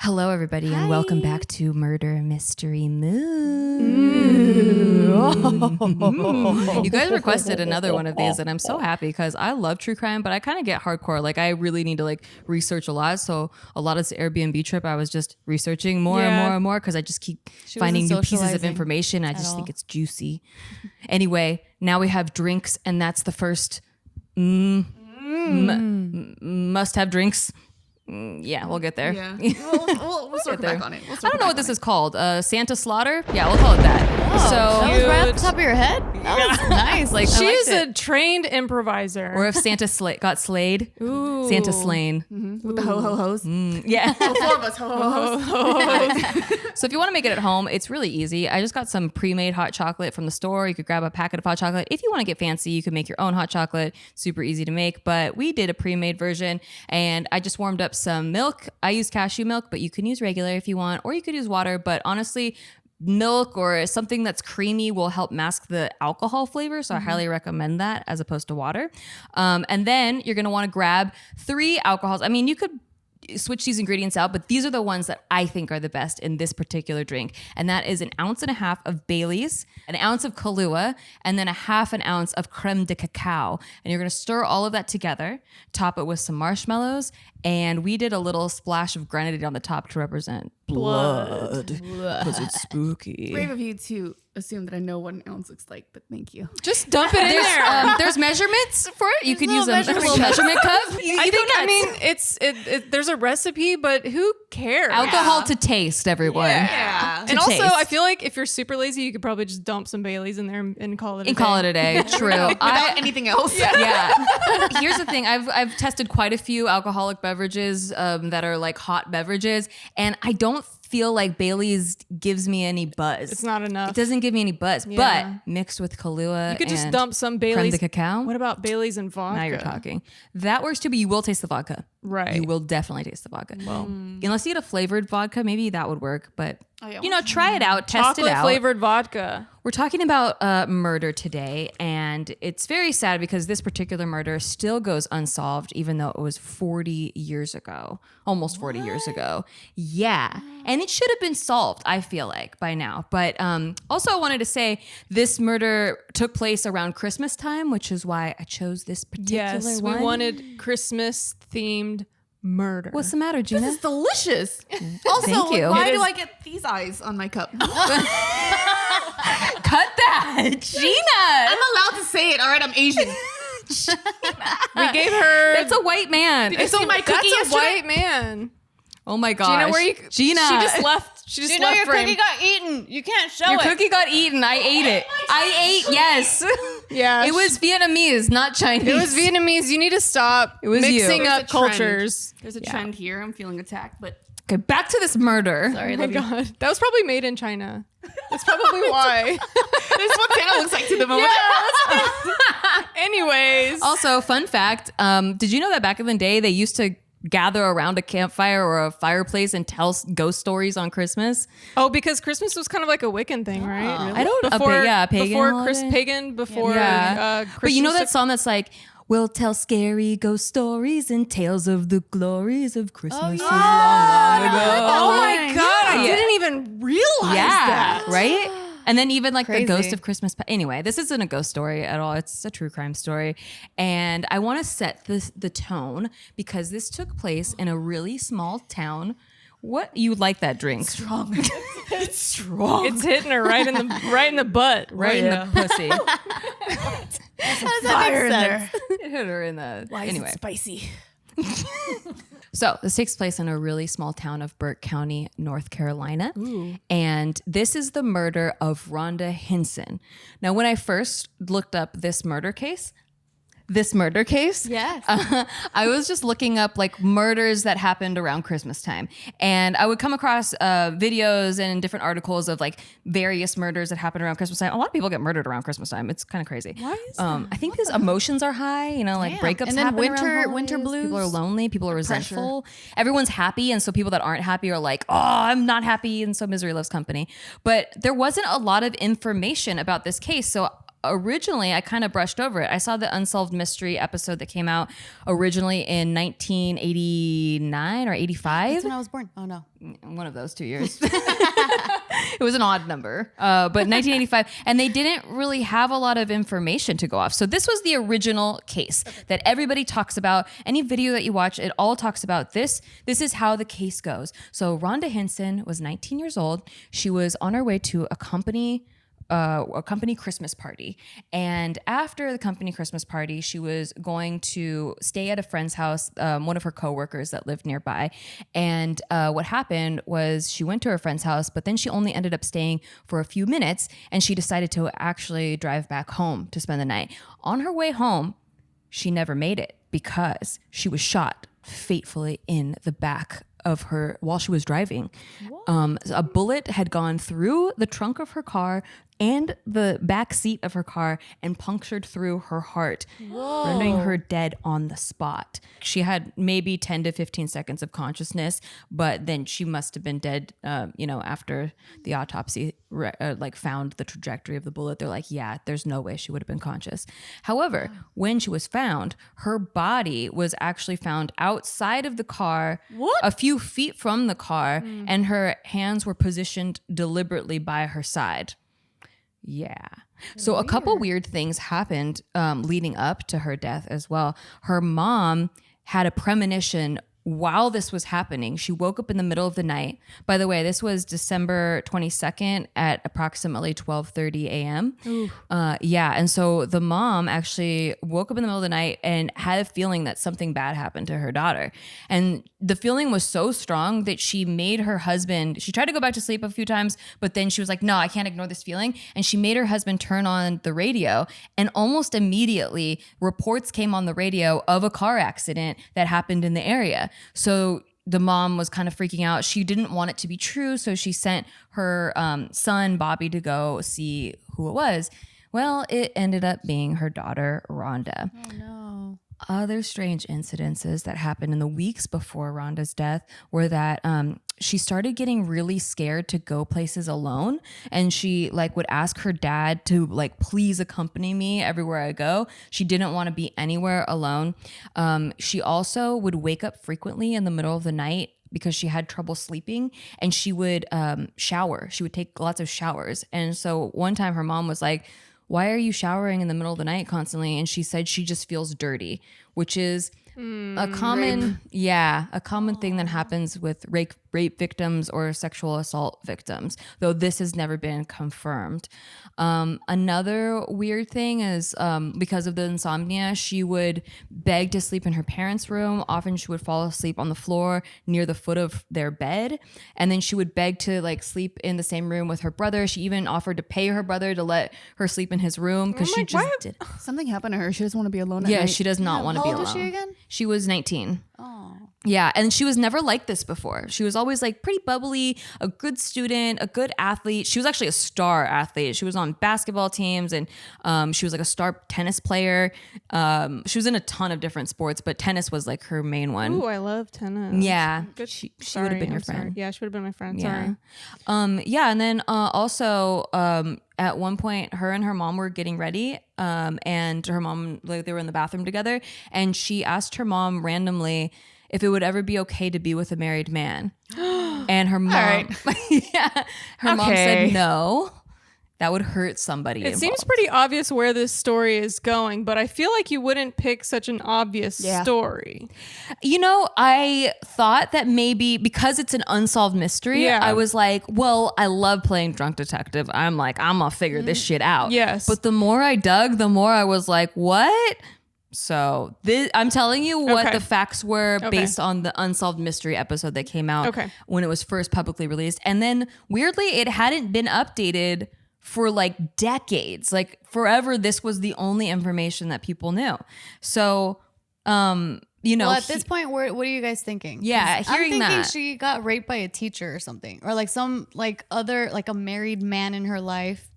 Hello, everybody, and welcome back to Murder Mystery Moon. You guys requested another one of these, and I'm so happy because I love true crime, but I kind of get hardcore. Like, I really need to research a lot. So a lot of this Airbnb trip, I was just researching more and more because I just keep finding new pieces of information. I just think it's juicy. Anyway, now we have drinks, and that's the first must-have drinks. Yeah, we'll get there. Yeah. We'll circle back on it. I don't know what this is called. Santa Slaughter? Yeah, we'll call it that. Oh, so that was right off the top of your head? That was nice. Like, she's a trained improviser. Or if Santa got slayed. Ooh. Santa slain. Mm-hmm. With the ho-ho-hos. Yeah. All four of us ho-ho-hos. So if you want to make it at home, it's really easy. I just got some pre-made hot chocolate from the store. You could grab a packet of hot chocolate. If you want to get fancy, you could make your own hot chocolate. Super easy to make. But we did a pre-made version, and I just warmed up some milk. I use cashew milk, but you can use regular if you want, or you could use water. But honestly, milk or something that's creamy will help mask the alcohol flavor. So I highly recommend that as opposed to water. And then you're going to want to grab 3 alcohols. I mean, you could switch these ingredients out, but these are the ones that I think are the best in this particular drink. And that is 1.5 ounces of Bailey's, 1 ounce of Kahlua, and then 1/2 ounce of creme de cacao. And you're going to stir all of that together, top it with some marshmallows, and we did a little splash of grenadine on the top to represent blood. Because it's spooky. Brave of you to assume that I know what an ounce looks like, but thank you. Just dump it in there. There's measurements for it. You could use a measurement little measurement cup. I mean, there's a recipe, but who cares? Alcohol to taste, everyone. Yeah. And also, taste. I feel like if you're super lazy, you could probably just dump some Baileys in there and call it a day. And call it a day. True. Without anything else. Yeah. Here's the thing. I've tested quite a few alcoholic beverages that are like hot beverages, and I don't feel like Bailey's gives me any buzz. It's not enough. It doesn't give me any buzz, but mixed with Kahlua, You could just and dump some creme Baileys. de cacao. What about Baileys and vodka? Now you're talking. That works too, but you will taste the vodka. Right. You will definitely taste the vodka. Well, unless you get a flavored vodka, maybe that would work. But try it out, test it out. Chocolate flavored vodka. We're talking about murder today, and it's very sad because this particular murder still goes unsolved, even though it was 40 years ago, almost 40 years ago. Yeah, and it should have been solved, I feel like, by now. But also I wanted to say this murder took place around Christmas time, which is why I chose this particular one. We wanted Christmas-themed murder. What's the matter, Gina? This is delicious. Also, Thank you. why do I get these eyes on my cup? Cut that, Gina. I'm allowed to say it. All right, I'm Asian. We gave her... That's a white man. Did you see my cookie That's a yesterday? white man. Oh my gosh. Gina, where you... Gina. She just left. She just You know left your frame. cookie got eaten. You can't show Your it. cookie got eaten. I ate it. Yes. Yeah. It was Vietnamese, not Chinese. It was Vietnamese. You need to stop was you. mixing There's up a trend. cultures. There's a trend here. I'm feeling attacked, but Okay, back to this murder. Sorry, Oh my love you. God. That was probably made in China. That's probably why. this is what Santa looks like to the moment. Anyways. Also, fun fact, did you know that back in the day, they used to gather around a campfire or a fireplace and tell ghost stories on Christmas? Oh, because Christmas was kind of like a Wiccan thing, right? I don't know. Pagan Before holiday. pagan, before But you know that song that's like, we'll tell scary ghost stories and tales of the glories of Christmas long, long ago. Oh my God, I Yeah. didn't even realize that. Right? And then even like Crazy. the ghost of Christmas. Anyway, this isn't a ghost story at all. It's a true crime story. And I want to set the tone because this took place in a really small town. What? You like that drink? Strong. It's strong. It's hitting her right in the butt. Right in the pussy. How does that make sense? It hit her in the... Why is anyway. it spicy? So this takes place in a really small town of Burke County, North Carolina. And this is the murder of Rhonda Hinson. Now, when I first looked up this murder case, Yes. I was just looking up like murders that happened around Christmas time. And I would come across videos and different articles of like various murders that happen around Christmas time. A lot of people get murdered around Christmas time. It's kind of crazy. Why is that? I think because emotions are high, like Damn. breakups And then happen around holidays. winter blues. People are lonely. People are resentful. Everyone's happy. And so people that aren't happy are like, oh, I'm not happy. And so misery loves company. But there wasn't a lot of information about this case. So originally I kind of brushed over it. I saw the Unsolved Mystery episode that came out originally in 1989 or 85. That's when I was born. Oh no. One of those 2 years. It was an odd number, but 1985. And they didn't really have a lot of information to go off. So this was the original case that everybody talks about. Any video that you watch, it all talks about this. This is how the case goes. So Rhonda Hinson was 19 years old. She was on her way to a company Christmas party. And after the company Christmas party, she was going to stay at a friend's house, one of her coworkers that lived nearby. And what happened was she went to her friend's house, but then she only ended up staying for a few minutes, and she decided to actually drive back home to spend the night. On her way home, she never made it because she was shot fatally in the back of her while she was driving. A bullet had gone through the trunk of her car and the back seat of her car and punctured through her heart, rendering her dead on the spot. She had maybe 10 to 15 seconds of consciousness, but then she must have been dead, after the autopsy found the trajectory of the bullet. They're like, yeah, there's no way she would have been conscious. However, when she was found, her body was actually found outside of the car, a few feet from the car, and her hands were positioned deliberately by her side. Yeah. So a couple weird things happened leading up to her death as well. Her mom had a premonition while this was happening. She woke up in the middle of the night. By the way, this was December 22nd at approximately 12:30 a.m. And so the mom actually woke up in the middle of the night and had a feeling that something bad happened to her daughter. And the feeling was so strong that she made her husband, she tried to go back to sleep a few times, but then she was like, no, I can't ignore this feeling. And she made her husband turn on the radio, and almost immediately reports came on the radio of a car accident that happened in the area. So the mom was kind of freaking out. She didn't want it to be true, so she sent her son, Bobby, to go see who it was. Well, it ended up being her daughter, Rhonda. Oh, no. Other strange incidences that happened in the weeks before Rhonda's death were that she started getting really scared to go places alone, and she would ask her dad to please accompany me everywhere I go. She didn't want to be anywhere alone. She also would wake up frequently in the middle of the night because she had trouble sleeping, and she would shower. She would take lots of showers. And so one time her mom was like, why are you showering in the middle of the night constantly? And she said she just feels dirty, which is a common thing that happens with rape victims or sexual assault victims, though this has never been confirmed. Another weird thing is because of the insomnia, she would beg to sleep in her parents' room. Often she would fall asleep on the floor near the foot of their bed. And then she would beg to sleep in the same room with her brother. She even offered to pay her brother to let her sleep in his room because she just did. Something happened to her. She doesn't want to be alone at Yeah, night. she does not want to be alone. How old was she again? She was 19. Oh. Yeah, and she was never like this before. She was always pretty bubbly, a good student, a good athlete. She was actually a star athlete. She was on basketball teams, and she was a star tennis player. She was in a ton of different sports, but tennis was her main one. Ooh, I love tennis. Yeah, Good. she would have been your Sorry. friend. Yeah, she would have been my friend. Yeah. Sorry. And then also at one point, her and her mom were getting ready, and her mom, they were in the bathroom together, and she asked her mom randomly if it would ever be okay to be with a married man. And her mom, her mom said no. That would hurt somebody. It seems pretty obvious where this story is going, but I feel like you wouldn't pick such an obvious story. I thought that maybe because it's an unsolved mystery, I was like, well, I love playing drunk detective. I'm gonna figure this shit out. Yes. But the more I dug, the more I was like, what? So I'm telling you what the facts were based on the Unsolved Mystery episode that came out when it was first publicly released. And then weirdly, it hadn't been updated for decades. Forever, this was the only information that people knew. So, Well, at this point, what are you guys thinking? Yeah, hearing I'm thinking that. she got raped by a teacher or something, or some other a married man in her life.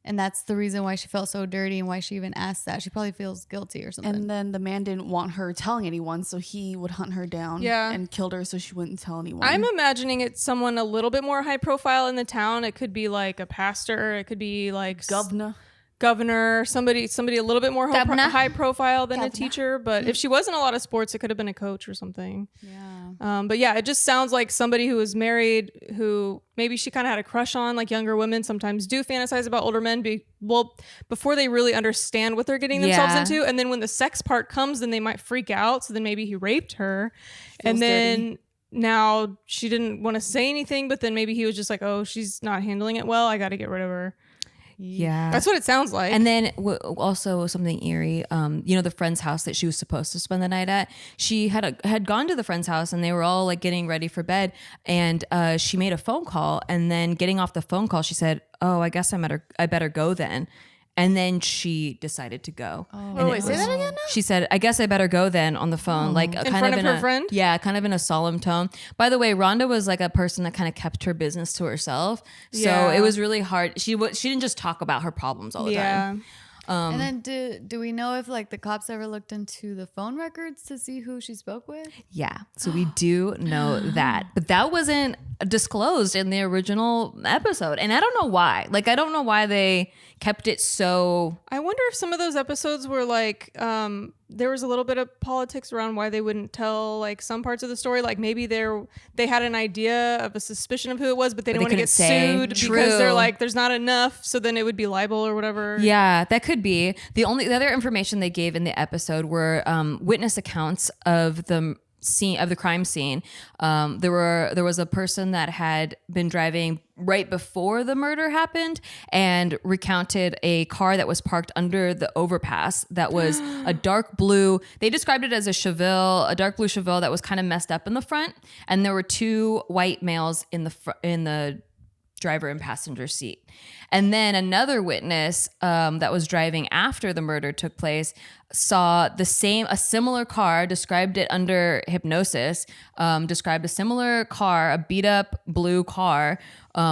And that's the reason why she felt so dirty and why she even asked that. She probably feels guilty or something. And then the man didn't want her telling anyone, so he would hunt her down and killed her so she wouldn't tell anyone. I'm imagining it's someone a little bit more high profile in the town. It could be a pastor. It could be governor. governor, somebody a little bit more high profile than a teacher. But if she was in a lot of sports, it could have been a coach or something. Yeah. But yeah, it just sounds like somebody who was married, who maybe she kind of had a crush on. Like younger women sometimes do fantasize about older men before they really understand what they're getting themselves into. And then when the sex part comes, then they might freak out. So then maybe he raped her. And then dirty. Now she didn't want to say anything, but then maybe he was just like, oh, she's not handling it well. I got to get rid of her. Yeah, that's what it sounds like. And then also something eerie, the friend's house that she was supposed to spend the night at, she had gone to the friend's house and they were all like getting ready for bed, and she made a phone call, and then getting off the phone call she said, oh, I guess I better go then. And then she decided to go. Oh, wait, say that again now? She said, I guess I better go then on the phone. Like in front of her friend? Yeah, kind of in a solemn tone. By the way, Rhonda was like a person that kind of kept her business to herself. So it was really hard. She didn't just talk about her problems all the time. And then do we know if like the cops ever looked into the phone records to see who she spoke with? Yeah, so we do know that. But that wasn't disclosed in the original episode. And I don't know why. Like, I don't know why they kept it so... I wonder if some of those episodes were like... there was a little bit of politics around why they wouldn't tell like some parts of the story. Like maybe they had an idea of a suspicion of who it was, but they didn't want to get sued because they're like, there's not enough. So then it would be libel or whatever. Yeah, that could be. The other information they gave in the episode were witness accounts of the crime scene. There was a person that had been driving right before the murder happened and recounted a car that was parked under the overpass that was a dark blue. They described it as a dark blue Chevelle that was kind of messed up in the front, and there were two white males in the driver and passenger seat. And then another witness that was driving after the murder took place saw a similar car, described it under hypnosis, described a similar car, a beat up blue car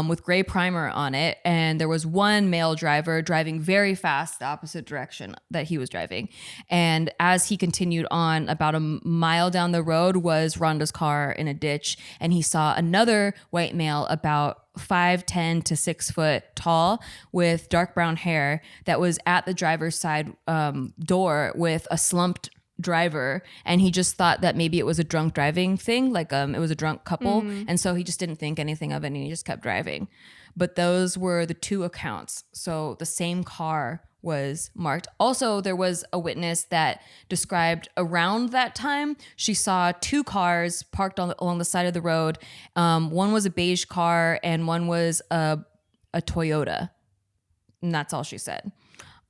with gray primer on it. And there was one male driver driving very fast the opposite direction that he was driving. And as he continued on, about a mile down the road was Rhonda's car in a ditch. And he saw another white male about 5'10" to 6 foot tall with dark brown hair that was at the driver's side door with a slumped driver, and he just thought that maybe it was a drunk driving thing, like it was a drunk couple, and so he just didn't think anything of it and he just kept driving. But those were the two accounts. So the same car was marked. Also, there was a witness that described around that time she saw two cars parked along the side of the road. One was a beige car and one was a Toyota, and that's all she said.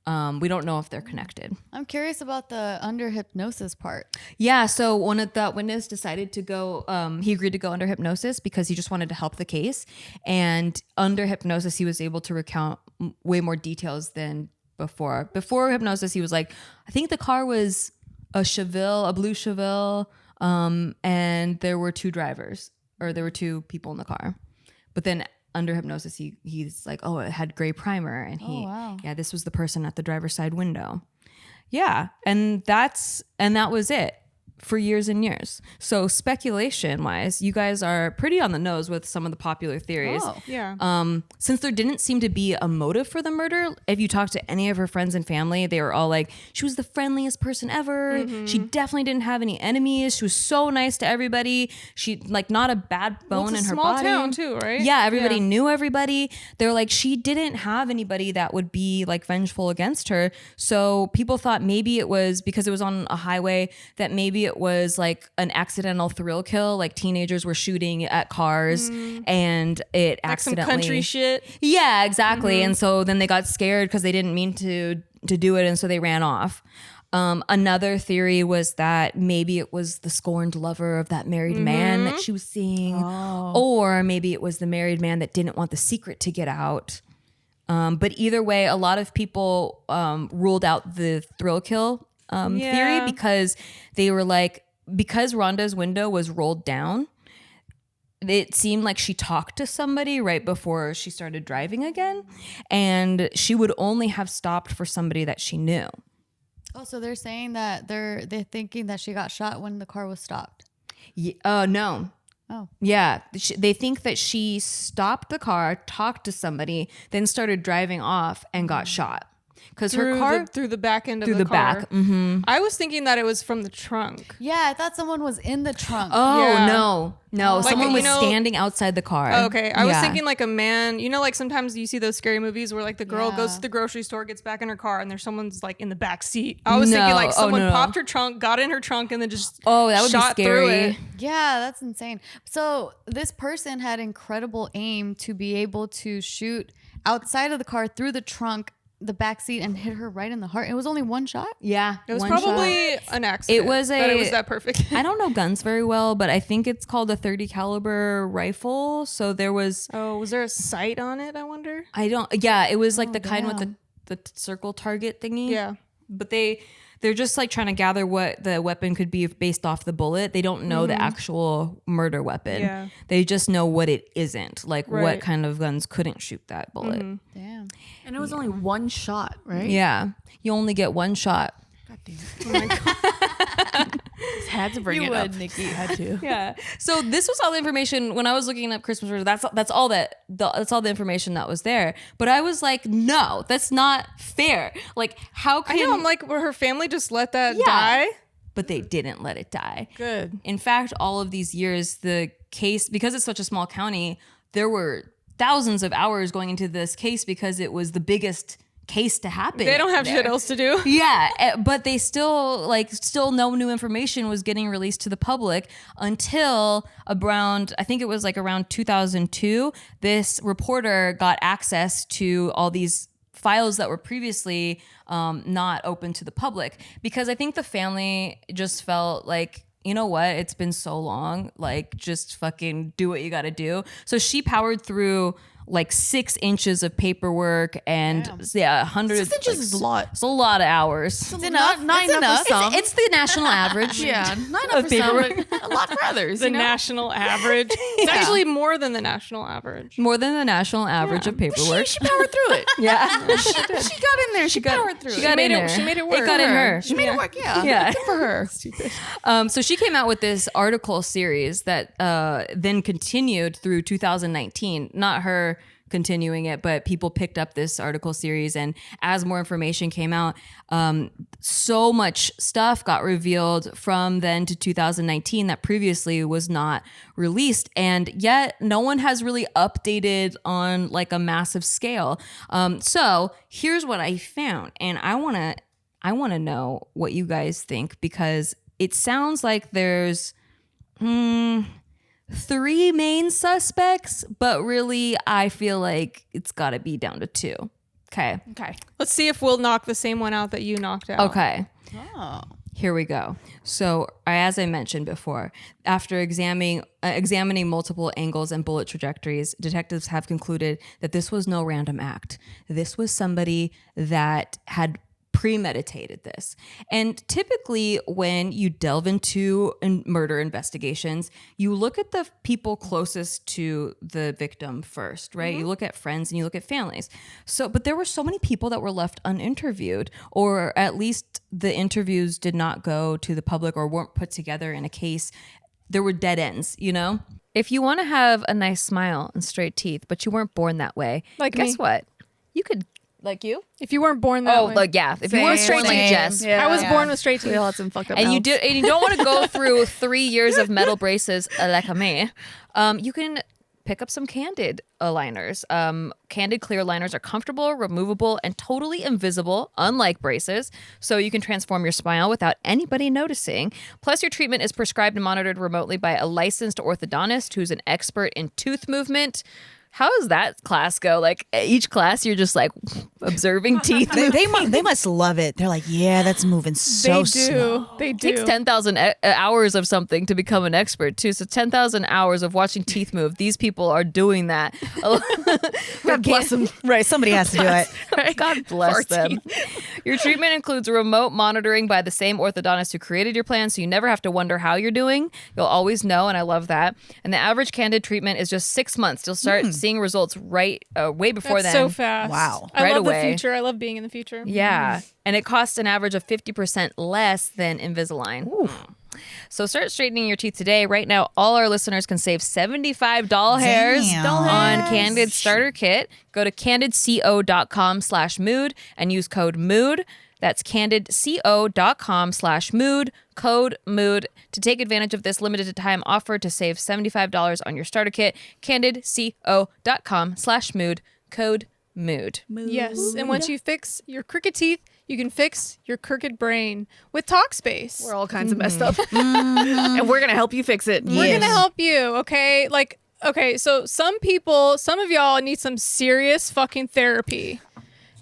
We don't know if they're connected. I'm curious about the under hypnosis part. Yeah, so one of the witnesses decided to go, he agreed to go under hypnosis because he just wanted to help the case. And under hypnosis, he was able to recount way more details than before. Before hypnosis, he was like, I think the car was a blue Chevelle, and there were two drivers, or there were two people in the car. But then under hypnosis, he's like, oh, it had gray primer, and this was the person at the driver's side window. Yeah, and that was it for years and years. So speculation wise, you guys are pretty on the nose with some of the popular theories. Oh, yeah. Since there didn't seem to be a motive for the murder, if you talk to any of her friends and family, they were all like, she was the friendliest person ever. Mm-hmm. She definitely didn't have any enemies. She was so nice to everybody. She like not a bad bone in her body. Small town too, right? Yeah, everybody knew everybody. They're like, she didn't have anybody that would be like vengeful against her. So people thought maybe it was because it was on a highway, that maybe it was like an accidental thrill kill, like teenagers were shooting at cars and it like accidentally some country shit. Yeah, exactly. And so then they got scared because they didn't mean to do it, and so they ran off. Another theory was that maybe it was the scorned lover of that married man that she was seeing, or maybe it was the married man that didn't want the secret to get out. But either way, a lot of people ruled out the thrill kill theory because they were like, because Rhonda's window was rolled down, it seemed like she talked to somebody right before she started driving again, and she would only have stopped for somebody that she knew. Oh, so they're saying that they're thinking that she got shot when the car was stopped. No. Oh. Yeah. They think that she stopped the car, talked to somebody, then started driving off and got shot. because her car through the back end of through the the car. back. Mm-hmm. I was thinking that it was from the trunk. Yeah, I thought someone was in the trunk. Oh Yeah. no, Like, someone you was know- standing outside the car. Oh, okay, I was Yeah. thinking like a man. You know, like sometimes you see those scary movies where like the girl Yeah. goes to the grocery store, gets back in her car, and there's someone's like in the back seat. I was thinking like No. Oh, someone no. popped her trunk, got in her trunk, and then just Oh, that would be shot through scary. it. Yeah, that's insane. So this person had incredible aim to be able to shoot outside of the car through the trunk, the back seat, and hit her right in the heart. It was only one shot. Yeah, It was one probably shot. an accident. It was that it a- was that perfect. I don't know guns very well, but I think it's called a 30 caliber rifle. So there was Oh, was there a sight on it? I wonder. it was like the kind with damn. the circle target thingy. Yeah. But they're just like trying to gather what the weapon could be based off the bullet. They don't know the actual murder weapon. Yeah. They just know what it isn't. Like what Right. kind of guns couldn't shoot that bullet. Damn. And it was only one shot, right? Yeah. You only get one shot. God damn. Oh my god. Just had to bring it up. Nikki. Had to. Yeah. So this was all the information when I was looking up Christmas order. That's all the information that was there. But I was like, no, that's not fair. Like, how I can know. I'm like, were her family just let that Yeah. die? But they didn't let it die. Good. In fact, all of these years, the case, because it's such a small county, there were thousands of hours going into this case because it was the biggest case to happen. They don't have shit there. else to do. Yeah, but they still no new information was getting released to the public until around, I think it was like around 2002, this reporter got access to all these files that were previously not open to the public, because I think the family just felt like, you know what, it's been so long, like just fucking do what you got to do. So she powered through like 6 inches of paperwork and 100. 6 inches is a lot. It's a lot of hours. It's enough. Not It's enough enough. for some. It's the national average. yeah, not enough for some, but a lot for others. The you know? national average. It's actually more than the national average. More than the national average of paperwork. She powered through it. Yeah. she got in there. She powered through She it. got in made it- there. she made it work. It got in her. She made it work. Yeah. Yeah. Good for her. So she came out with this article series that then continued through 2019. Not her continuing it, but people picked up this article series, and as more information came out, so much stuff got revealed from then to 2019 that previously was not released, and yet no one has really updated on like a massive scale. So here's what I found, and I want to know what you guys think, because it sounds like there's 3 main suspects, but really I feel like it's got to be down to 2. Okay. Okay. Let's see if we'll knock the same one out that you knocked out. Okay. Oh. Here we go. So, as I mentioned before, after examining multiple angles and bullet trajectories, detectives have concluded that this was no random act. This was somebody that had premeditated this. And typically when you delve into murder investigations, you look at the people closest to the victim first, right? You look at friends and you look at families. So, but there were so many people that were left uninterviewed, or at least the interviews did not go to the public or weren't put together in a case. There were dead ends, you know? If you want to have a nice smile and straight teeth, but you weren't born that way, Like guess me. what? You could, like you? If you weren't born that way. Yeah. If you weren't straight like Same. Jess, Yeah. I was born with straight teeth. We all had some fucked up and you mouths. and you don't want to go through 3 years of metal braces like me, you can pick up some Candid aligners. Candid clear aligners are comfortable, removable, and totally invisible, unlike braces, so you can transform your smile without anybody noticing. Plus, your treatment is prescribed and monitored remotely by a licensed orthodontist who's an expert in tooth movement. How does that class go? Like each class, you're just like observing teeth. They must love it. They're like, yeah, that's moving so slow. They It do. takes 10,000 hours of something to become an expert too. So 10,000 hours of watching teeth move. These people are doing that. God bless them. Right, somebody has to do it. God bless them. Your treatment includes remote monitoring by the same orthodontist who created your plan, so you never have to wonder how you're doing. You'll always know, and I love that. And the average Candid treatment is just 6 months. You'll start seeing results way before That's then. so fast. Wow. I Right love away. the future. I love being in the future. Yeah. And it costs an average of 50% less than Invisalign. So start straightening your teeth today. Right now, all our listeners can save $75 hairs Damn. on Candid Starter Kit. Go to candidco.com/mood and use code MOOD. That's candidco.com/mood, code MOOD, to take advantage of this limited time offer to save $75 on your starter kit. candidco.com/mood, code MOOD. Yes, and once you fix your crooked teeth, you can fix your crooked brain with Talkspace. We're all kinds of messed up. And we're going to help you fix it. We're going to help you, okay? Like, okay, so some of y'all need some serious fucking therapy.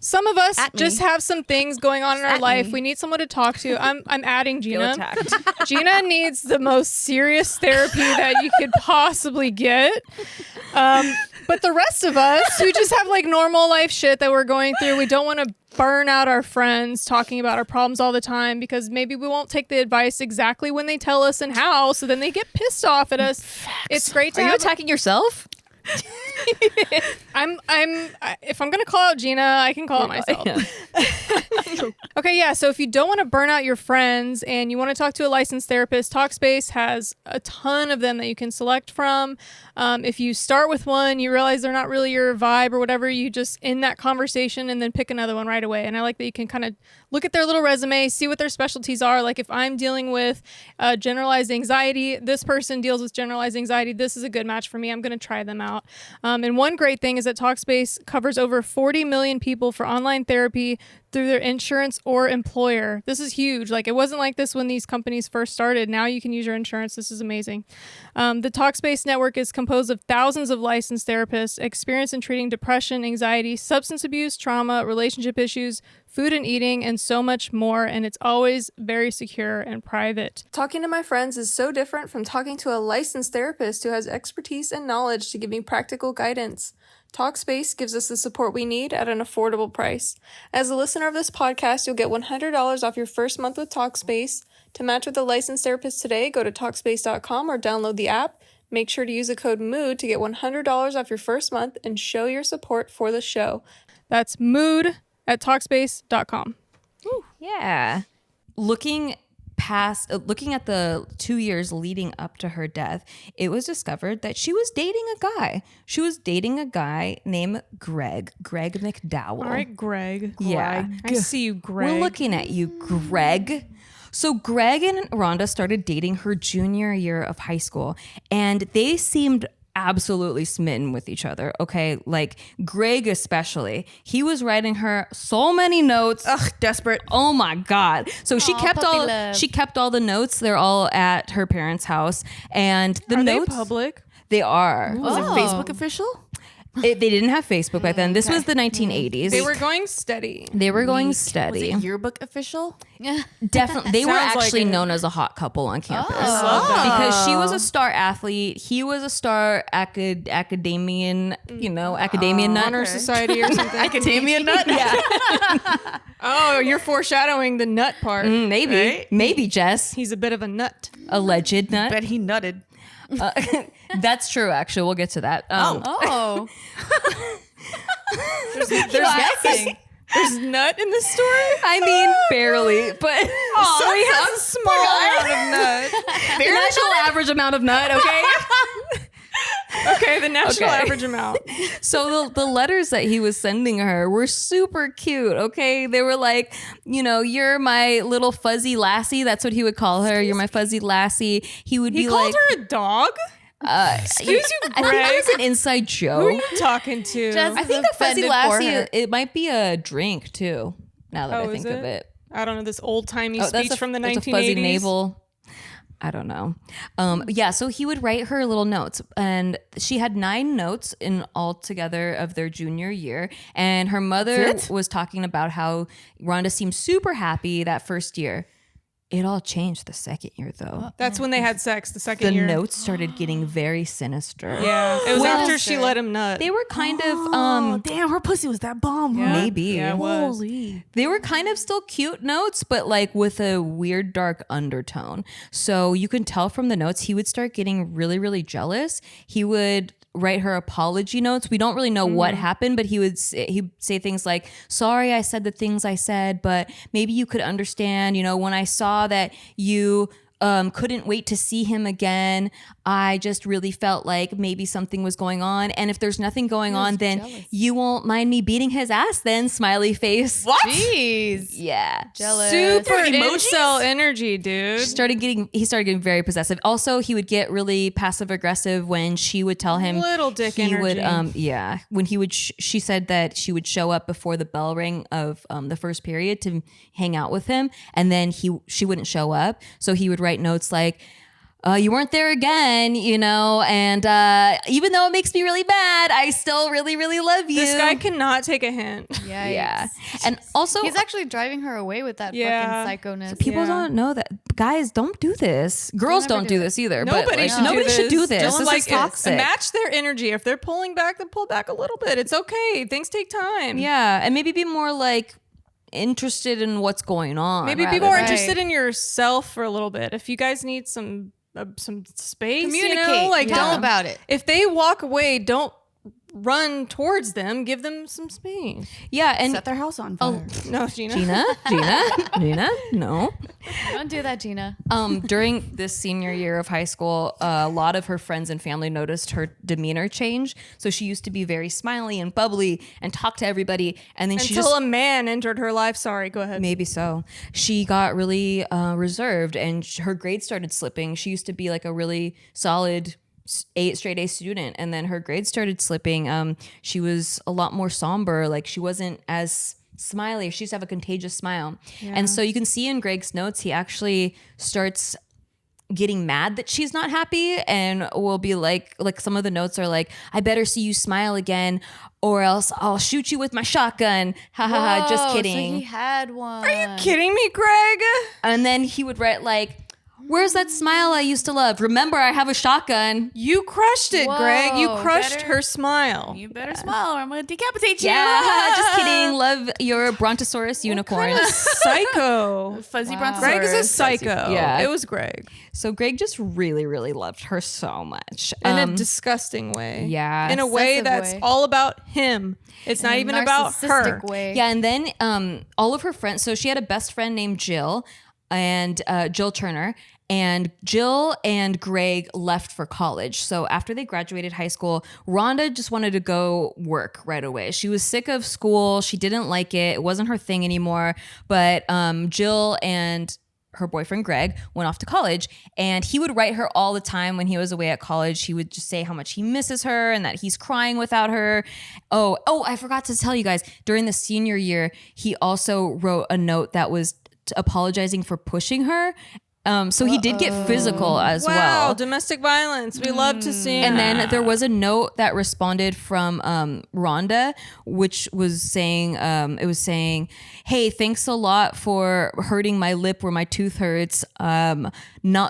Some of us just have some things going on in our life. We need someone to talk to. I'm adding Gina. Gina needs the most serious therapy that you could possibly get. But the rest of us who just have like normal life shit that we're going through, we don't want to burn out our friends talking about our problems all the time because maybe we won't take the advice exactly when they tell us and how, so then they get pissed off at us. It's great to Are you attacking yourself? If I'm gonna call out Gina, I can call out myself. Yeah. Okay, yeah. So if you don't want to burn out your friends and you want to talk to a licensed therapist, Talkspace has a ton of them that you can select from. If you start with one, you realize they're not really your vibe or whatever, you just end that conversation and then pick another one right away. And I like that you can kind of look at their little resume, see what their specialties are. Like if I'm dealing with generalized anxiety, this person deals with generalized anxiety. This is a good match for me. I'm going to try them out. And one great thing is that Talkspace covers over 40 million people for online therapy through their insurance or employer. This is huge. Like it wasn't like this when these companies first started. Now you can use your insurance. This is amazing. The Talkspace network is composed of thousands of licensed therapists experienced in treating depression, anxiety, substance abuse, trauma, relationship issues, food and eating, and so much more. And it's always very secure and private. Talking to my friends is so different from talking to a licensed therapist who has expertise and knowledge to give me practical guidance. Talkspace gives us the support we need at an affordable price. As a listener of this podcast, you'll get $100 off your first month with Talkspace. To match with a licensed therapist today, go to Talkspace.com or download the app. Make sure to use the code MOOD to get $100 off your first month and show your support for the show. That's MOOD at Talkspace.com. Yeah. Looking at the 2 years leading up to her death, it was discovered that she was dating a guy. She was dating a guy named Greg McDowell. All right, Greg. Yeah. I see you, Greg. We're looking at you, Greg. So Greg and Rhonda started dating her junior year of high school, and they seemed absolutely smitten with each other. Okay, like Greg especially, he was writing her so many notes. Ugh, desperate. Oh my god! So she kept all the notes. They're all at her parents' house, and the Are notes they public? They are. Was it Facebook official? They didn't have Facebook back then. This was the 1980s. They were going steady. Was it yearbook official? Definitely. They were Sounds like actually it. known as a hot couple on campus. love that. Because she was a star athlete. He was a star academian, academian nut. Honor society or something. Academia nut? Yeah. Oh, you're foreshadowing the nut part. Maybe. Right? Maybe, Jess. He's a bit of a nut. Alleged nut. Bet he nutted. That's true, actually. We'll get to that. Oh. There's nut in this story? I mean, barely, but So he has a small amount of nut. the national average amount of nut, okay? Okay, the national Okay. average amount. So the letters that he was sending her were super cute, okay? They were like, you're my little fuzzy lassie. That's what he would call her. You're my fuzzy lassie. He would He be called like, her a dog? Excuse you, I think Greg. it was an inside joke. Who are you talking to? Just- I think a fuzzy offended for lassie, her. it might be a drink too, now that I is think of it. I don't know, this old-timey Oh, speech from the 1980s. that's a fuzzy navel. I don't know. Yeah, so he would write her little notes, and she had 9 notes in all together of their junior year. And her mother was talking about how Rhonda seemed super happy that first year. It all changed the second year, though. That's when they had sex, the second The year. notes started getting very sinister. Yeah, it was Well, after she let him nut. They were kind Oh, of damn, her pussy was that bomb, huh? maybe. Yeah, it was. Holy. They were kind of still cute notes, but like with a weird dark undertone. So you can tell from the notes, he would start getting really, really jealous. He would write her apology notes. We don't really know what happened, but he'd say things like, sorry I said the things I said, but maybe you could understand, when I saw that you couldn't wait to see him again. I just really felt like maybe something was going on. And if there's nothing going on, then you won't mind me beating his ass then, smiley face. What? Jeez. Yeah. Jealous. Super emojis? incel energy, dude. He started getting very possessive. Also, he would get really passive aggressive when she would tell him Little dick he energy. would when he would she said that she would show up before the bell rang of the first period to hang out with him, and then she wouldn't show up, so he would write notes like, you weren't there again, and even though it makes me really mad, I still really, really love you. This guy cannot take a hint. Yeah. And also, he's actually driving her away with that fucking psychoness. people don't know that. Guys, don't do this. Girls don't do this either. Nobody should do this. Just This like is toxic. match their energy. If they're pulling back, then pull back a little bit. It's okay. Things take time. Yeah, and maybe be more like interested in what's going on. Maybe be more interested in yourself for a little bit. If you guys need some space, communicate, tell about it. If they walk away, don't run towards them. Give them some space. Yeah, and Set their house on fire. No, Gina. Gina, no. Don't do that, Gina. During this senior year of high school, a lot of her friends and family noticed her demeanor change. So she used to be very smiley and bubbly and talk to everybody, and then Until a man entered her life. Sorry, go ahead. Maybe so. She got really reserved, and her grades started slipping. She used to be like a really solid straight A student, and then her grades started slipping. She was a lot more somber. Like she wasn't as smiley. She used to have a contagious smile. And so you can see in Greg's notes, he actually starts getting mad that she's not happy, and will be like some of the notes are like, I better see you smile again or else I'll shoot you with my shotgun. Ha ha ha, just kidding. So he had one. Are you kidding me, Greg? And then he would write like, where's that smile I used to love? Remember, I have a shotgun. You crushed it, Greg. You crushed better- her smile. You better smile or I'm going to decapitate you. Yeah, just kidding. Love your Brontosaurus unicorn. Psycho. Fuzzy brontosaurus. Greg is a psycho. Yeah. It was Greg. So Greg just really, really loved her so much. In a disgusting way. Yeah. In a way Obsessive that's way. all about him. It's not even about her. Narcissistic way. Yeah, and then all of her friends. So she had a best friend named Jill, and Jill Turner. And Jill and Greg left for college. So after they graduated high school, Rhonda just wanted to go work right away. She was sick of school. She didn't like it. It wasn't her thing anymore. But Jill and her boyfriend Greg went off to college, and he would write her all the time when he was away at college. He would just say how much he misses her and that he's crying without her. Oh, I forgot to tell you guys, during the senior year, he also wrote a note that was apologizing for pushing her. So he did get physical as well. Wow, domestic violence. We love to see it. And then there was a note that responded from Rhonda, which was saying, hey, thanks a lot for hurting my lip where my tooth hurts. No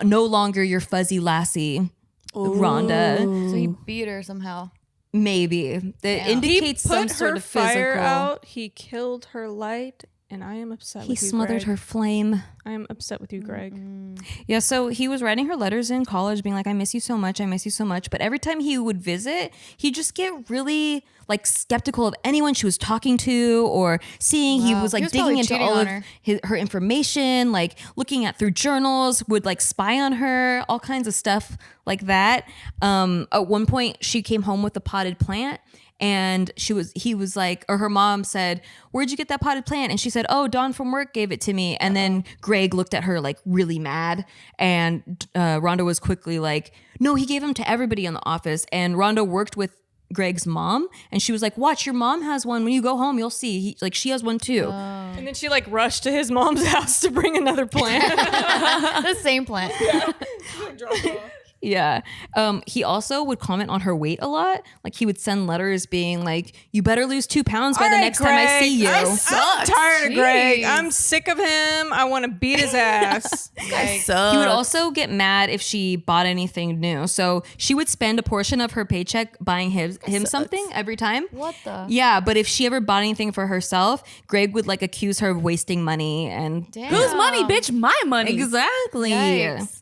longer your fuzzy lassie, Rhonda. So he beat her somehow. Maybe. That indicates he put some sort her of physical. fire out. He killed her light. And I am upset He with you, smothered Greg. her flame. I am upset with you, Greg. Yeah, so he was writing her letters in college being like, I miss you so much, I miss you so much. But every time he would visit, he'd just get really like skeptical of anyone she was talking to or seeing. He was like He was digging probably into cheating all on of her. her information, like looking at through journals, would like spy on her, all kinds of stuff like that. At one point she came home with a potted plant. And he was like, or her mom said, where'd you get that potted plant? And she said, oh, Dawn from work gave it to me. And then Greg looked at her like really mad. And Rhonda was quickly like, no, he gave them to everybody in the office. And Rhonda worked with Greg's mom. And she was like, watch, your mom has one. When you go home, you'll see. She has one too. And then she like rushed to his mom's house to bring another plant. The same plant. Yeah. He also would comment on her weight a lot. Like he would send letters being like, you better lose 2 pounds by the next time I see you. I'm tired of Greg. Jeez. I'm sick of him. I want to beat his ass. He would also get mad if she bought anything new. So she would spend a portion of her paycheck buying him something every time. What the? Yeah, but if she ever bought anything for herself, Greg would like accuse her of wasting money and Damn. Whose money, bitch? My money. exactly. Yikes.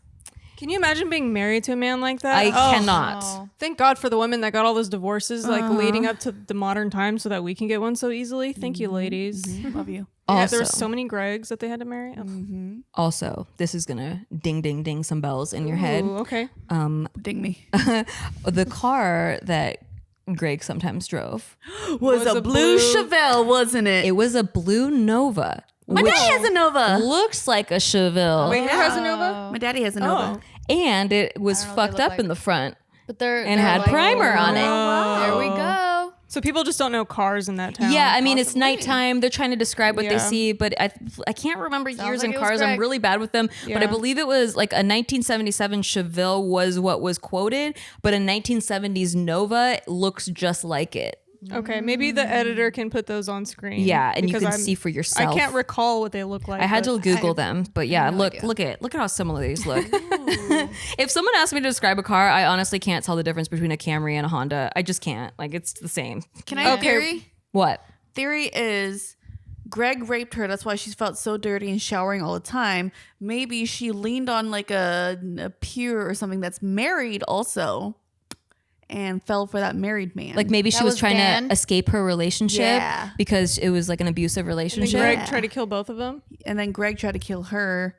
Can you imagine being married to a man like that? I cannot. No. Thank God for the women that got all those divorces like leading up to the modern times so that we can get one so easily. Thank you, ladies. Love you. Yeah, Also, there were so many Gregs that they had to marry. also, this is gonna ding ding ding some bells in your head. Ooh, okay. Ding me. The car that Greg sometimes drove, Was a blue Chevelle, wasn't it? it was a blue Nova. My which daddy has a Nova. looks like a Chevelle, Wait, who has a Nova? My daddy has a Nova. and it was I don't know what fucked they up look in the front But they're and had like, primer on it. There we go. So people just don't know cars in that town. Yeah, I mean, it's nighttime. They're trying to describe what they Yeah. see, but I can't remember years like in it was cars. I'm Greg. really bad with them. But I Yeah. believe it was like a 1977 Chevelle was what was quoted, but a 1970s Nova looks just like it. Okay, maybe the editor can put those on screen. Yeah, and you because can see for yourself. I can't recall what they look like. I had but- to Google them, but yeah, look idea. at how similar these look. If someone asked me to describe a car, I honestly can't tell the difference between a Camry and a Honda. I just can't. Like, it's the same. Can I have Okay. theory? What? Theory is Greg raped her. That's why she's felt so dirty and showering all the time. Maybe she leaned on like a pier or something that's married also and fell for that married man. Like maybe she That was was trying Dan? to escape her relationship Yeah. because it was like an abusive And relationship. then Greg Yeah. tried to kill both of them. and then Greg tried to kill her.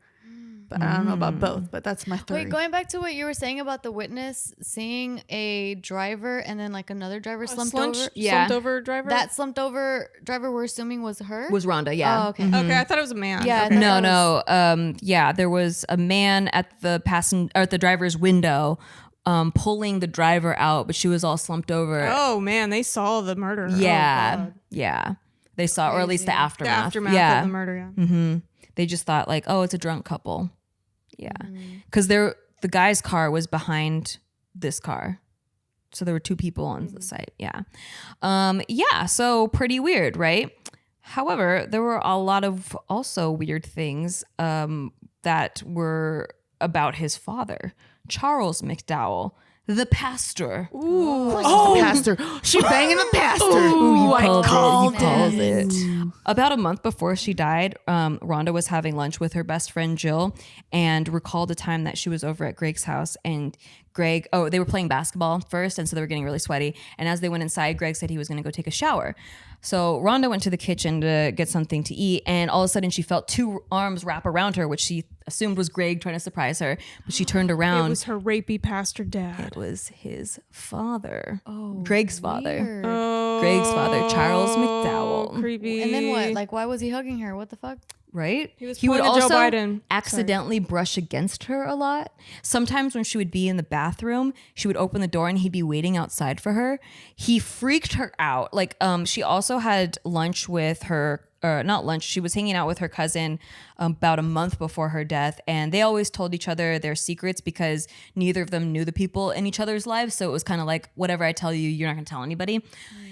But I don't know about both, but that's my theory. Wait, going back to what you were saying about the witness seeing a driver and then like another driver slumped over. Yeah. Slumped over driver. That slumped over driver we're assuming was her? Was Rhonda, yeah. Oh, okay. Okay, I thought it was a man. Yeah, Okay. I No, thought that no. Yeah, there was a man at the at the driver's window, pulling the driver out, but she was all slumped over. Oh man, they saw the murder. Oh, yeah, God. yeah. They saw, or at least the The aftermath. aftermath yeah. of the murder. Yeah. They just thought like, oh, it's a drunk couple. Yeah, because the guy's car was behind this car, so there were two people on the site. Yeah, yeah. So pretty weird, right? However, there were a lot of also weird things that were about his father, Charles McDowell, the pastor. Oh, pastor. She banging the pastor. Ooh, I called it. About a month before she died, Rhonda was having lunch with her best friend Jill and recalled a time that she was over at Greg's house and they were playing basketball first, and so they were getting really sweaty. And as they went inside, Greg said he was going to go take a shower. So Rhonda went to the kitchen to get something to eat, and all of a sudden she felt two arms wrap around her, which she assumed was Greg trying to surprise her. But she turned around. It was her rapey pastor dad. It was his father. Greg's father. Weird. Greg's father, Charles McDowell. Creepy. And then what? Like, why was he hugging her? What the fuck? Right? He was would pulling a Joe also Biden. accidentally brush against her a lot. Sometimes when she would be in the bathroom, she would open the door and he'd be waiting outside for her. He freaked her out. Like, she also had lunch with her, or not lunch, she was hanging out with her cousin about a month before her death, and they always told each other their secrets because neither of them knew the people in each other's lives, so it was kind of like, whatever I tell you, you're not gonna tell anybody.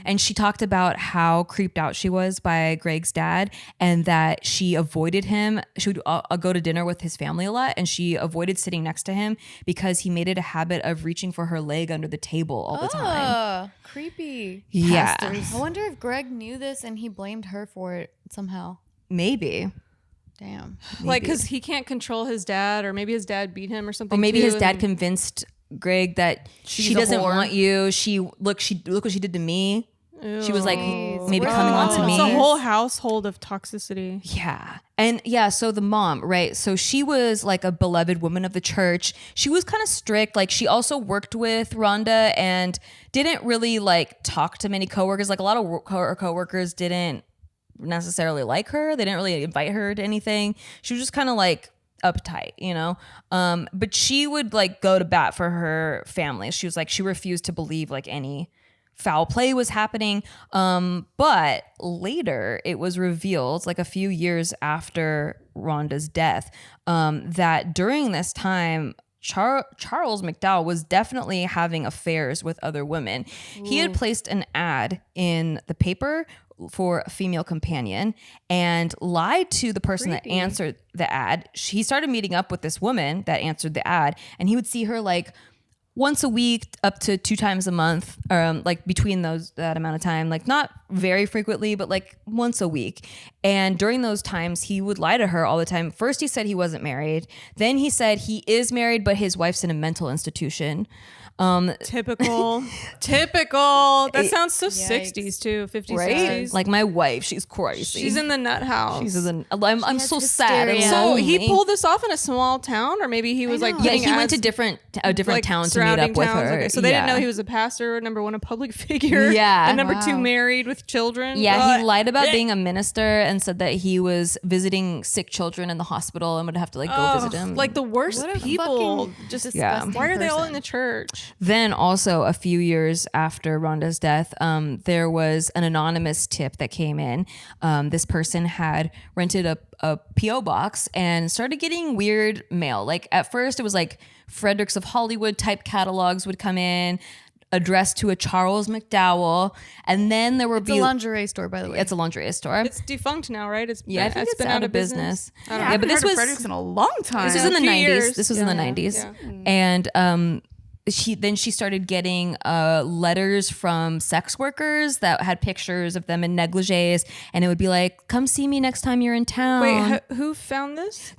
And she talked about how creeped out she was by Greg's dad and that she avoided him. She would go to dinner with his family a lot, and she avoided sitting next to him because he made it a habit of reaching for her leg under the table all the time. Creepy. Yeah. I wonder if Greg knew this and he blamed her for it somehow. Maybe. Damn. Like, because he can't control his dad, or maybe his dad beat him or something. Or maybe too, his dad and- convinced Greg that she She's a doesn't whore. want you. Look what she did to me. She was like maybe We're coming on to all- me. It's a whole household of toxicity. Yeah. And yeah, so the mom, right? So she was like a beloved woman of the church. She was kind of strict. Like she also worked with Rhonda and didn't really like talk to many coworkers. Like a lot of her coworkers didn't necessarily like her. They didn't really invite her to anything. She was just kind of like uptight, you know? But she would like go to bat for her family. She was like, she refused to believe like any foul play was happening. But later it was revealed, like a few years after Rhonda's death, that during this time, Charles McDowell was definitely having affairs with other women. He had placed an ad in the paper for a female companion and lied to the person that answered the ad. He started meeting up with this woman that answered the ad, and he would see her like once a week up to 2 times a month, like between that amount of time, like not very frequently, but like once a week. And during those times, he would lie to her all the time. First, he said he wasn't married. Then he said he is married, but his wife's in a mental institution. Typical. That sounds so 60s too, 50s, Right? 60s. Like my wife, she's crazy. She's in the nut house. I'm so sad. And hysteria. So lonely. he pulled this off in a small town, or maybe he was like Yeah, getting he went to a different like, town to meet surrounding up with towns. her. Okay, so they didn't Yeah. know he was a pastor, number 1, a public figure. Yeah. And number 2, married with children. Yeah, he lied about being a minister and said that he was visiting sick children in the hospital and would have to like go visit him. Like the worst What a people. fucking Just disgusting why are they all person. in the church? Then also a few years after Rhonda's death, there was an anonymous tip that came in. This person had rented a P.O. box and started getting weird mail. Like at first it was like Fredericks of Hollywood type catalogs would come in, addressed to a Charles McDowell. And then there were It's a lingerie store, by the way. It's a lingerie store. It's defunct now, right? It's Yeah, I think it's been out of business. I don't I know. Yeah, but this was Fredericks in a long time. This was in the A few 90s. years. This was in the 90s. Yeah. And she started getting letters from sex workers that had pictures of them in negligees, and it would be like, come see me next time you're in town. Wait, who found this?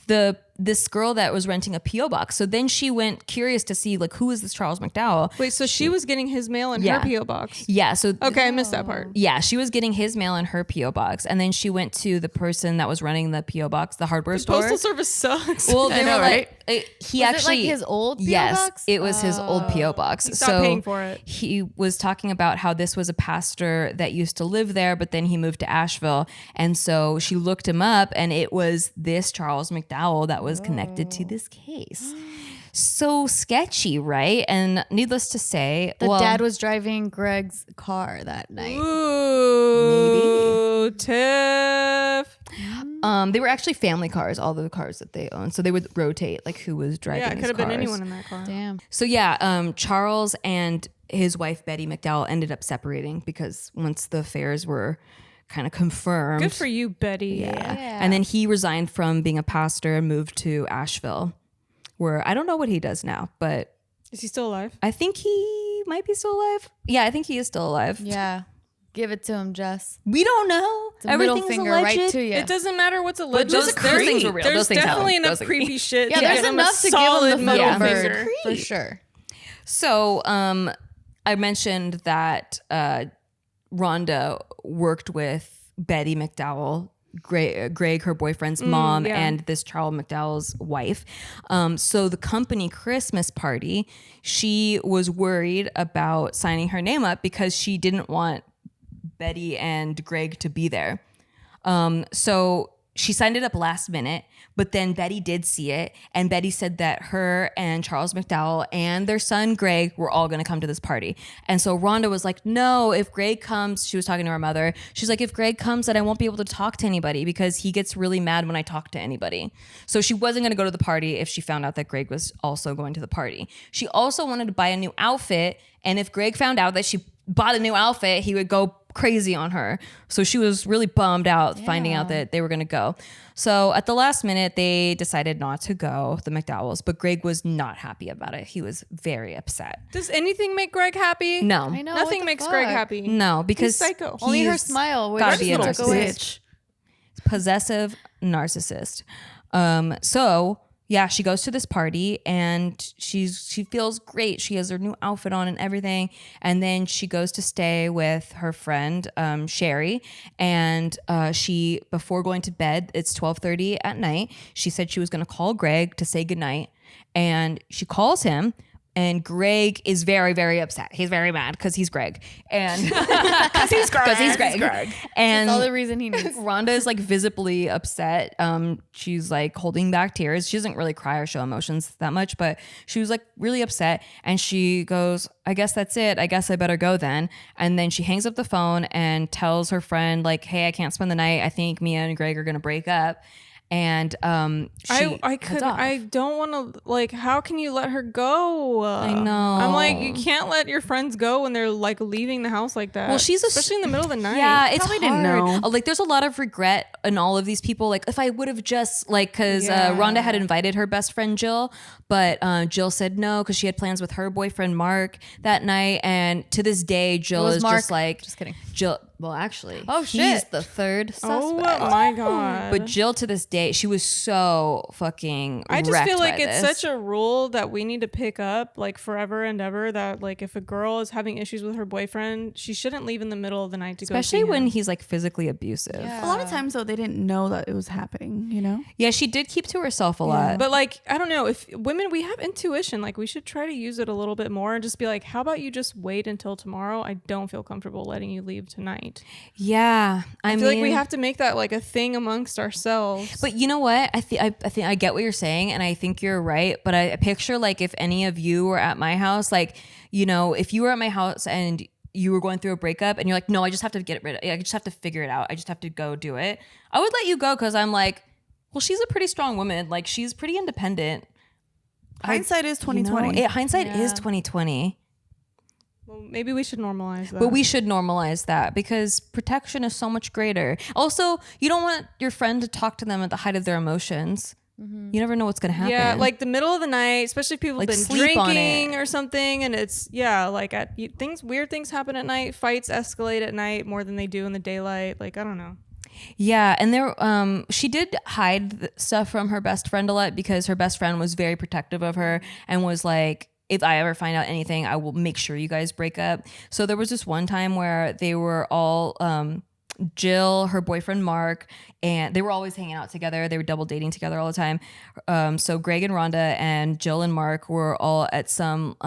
This girl that was renting a P.O. box. So then she went curious to see like, who is this Charles McDowell? Wait, so she was getting his mail in Yeah. her P.O. box. Yeah. So Okay, I missed that part. yeah, she was getting his mail in her P.O. box, and then she went to the person that was running the P.O. box, the hardware store. Postal service sucks. Well, they know, were right? like, he Was actually it like his old P.O. yes, box? it was his old P.O. box. He stopped paying for it. He was talking about how this was a pastor that used to live there, but then he moved to Asheville, and so she looked him up, and it was this Charles McDowell that was connected to this case. So sketchy, right? And needless to say, the dad was driving Greg's car that night. Ooh, Tiff. they were actually family cars, all the cars that they owned. So they would rotate like who was driving. Yeah, it these could have been cars. anyone in that car. Damn. So yeah, Charles and his wife Betty McDowell ended up separating because once the affairs were kind of confirmed. Good for you, Betty. Yeah. And then he resigned from being a pastor and moved to Asheville, where I don't know what he does now, but Is he still alive? I think he might be still alive. Yeah, I think he is still alive. Yeah. Give it to him, Jess. We don't know. It's a middle Everything's finger alleged. right to you. It doesn't matter what's alleged. those things were real. There's Those things definitely happened. enough Those- creepy shit. Yeah, to there's give him enough a to give solid him the middle middle finger. bird for sure. So I mentioned that Rhonda worked with Betty McDowell, Greg, her boyfriend's mom, yeah. and this Charles McDowell's wife. So the company Christmas party, she was worried about signing her name up because she didn't want Betty and Greg to be there. So she signed it up last minute, but then Betty did see it, and Betty said that her and Charles McDowell and their son Greg were all going to come to this party. And so Rhonda was like, no, if Greg comes, she was talking to her mother, she's like, if Greg comes, then I won't be able to talk to anybody because he gets really mad when I talk to anybody. So she wasn't going to go to the party if she found out that Greg was also going to the party. She also wanted to buy a new outfit, and if Greg found out that she bought a new outfit, he would go crazy on her. So she was really bummed out finding out that they were going to go. So at the last minute, they decided not to go, the McDowells, but Greg was not happy about it. He was very upset. Does anything make Greg happy? No. I know. Nothing what the makes fuck? Greg happy. No, because He's psycho. Only her he's smile. gotta Which be a Little narcissist. bitch. Possessive narcissist. So yeah, she goes to this party and she feels great. She has her new outfit on and everything. And then she goes to stay with her friend, Sherry. And she, before going to bed, it's 12:30 at night, she said she was going to call Greg to say goodnight. And she calls him. And Greg is very, very upset. He's very mad because he's Greg. And because he's Greg. And That's all the reason he needs. Rhonda is like visibly upset. She's like holding back tears. She doesn't really cry or show emotions that much, but she was like really upset. And she goes, I guess that's it. I guess I better go then. And then she hangs up the phone and tells her friend like, hey, I can't spend the night. I think Mia and Greg are going to break up. and I don't want to, like, how can you let her go? I know. I'm like, you can't let your friends go when they're like leaving the house like that. Well, she's especially in the middle of the night. Yeah, it's Probably hard. didn't know. Like, there's a lot of regret in all of these people. Like, if I would have just because Yeah. Rhonda had invited her best friend Jill, but Jill said no because she had plans with her boyfriend Mark that night. And to this day, Jill was is Mark. just like, Just kidding. Jill. Well, actually, Oh, he's shit. the third suspect. Oh my god. But Jill, to this day, she was so fucking. I just wrecked feel like by it's this. such a rule that we need to pick up like forever and ever, that like if a girl is having issues with her boyfriend, she shouldn't leave in the middle of the night to especially go see when him. he's like physically abusive. Yeah. A lot of times though, they didn't know that it was happening. You know. Yeah, she did keep to herself a lot. But like, I don't know, if women, we have intuition, like we should try to use it a little bit more and just be like, how about you just wait until tomorrow? I don't feel comfortable letting you leave tonight. Yeah, I feel like we have to make that like a thing amongst ourselves. But you know what? I think I get what you're saying, and I think you're right. But I picture like if any of you were at my house, like, you know, if you were at my house and you were going through a breakup, and you're like, no, I just have to get rid of it. I just have to figure it out. I just have to go do it. I would let you go because I'm like, well, she's a pretty strong woman. Like, she's pretty independent. Hindsight is 2020. You know, hindsight is 2020. well, maybe we should normalize that. But we should normalize that because protection is so much greater. Also, you don't want your friend to talk to them at the height of their emotions. You never know what's going to happen. Yeah, like the middle of the night, especially if people Like, have been sleep on drinking it. or something, and it's like weird things happen at night. Fights escalate at night more than they do in the daylight. Like, I don't know. Yeah, and there, she did hide stuff from her best friend a lot because her best friend was very protective of her and was like, if I ever find out anything, I will make sure you guys break up. So there was this one time where they were all, Jill, her boyfriend Mark, and they were always hanging out together. They were double dating together all the time. So Greg and Rhonda and Jill and Mark were all at some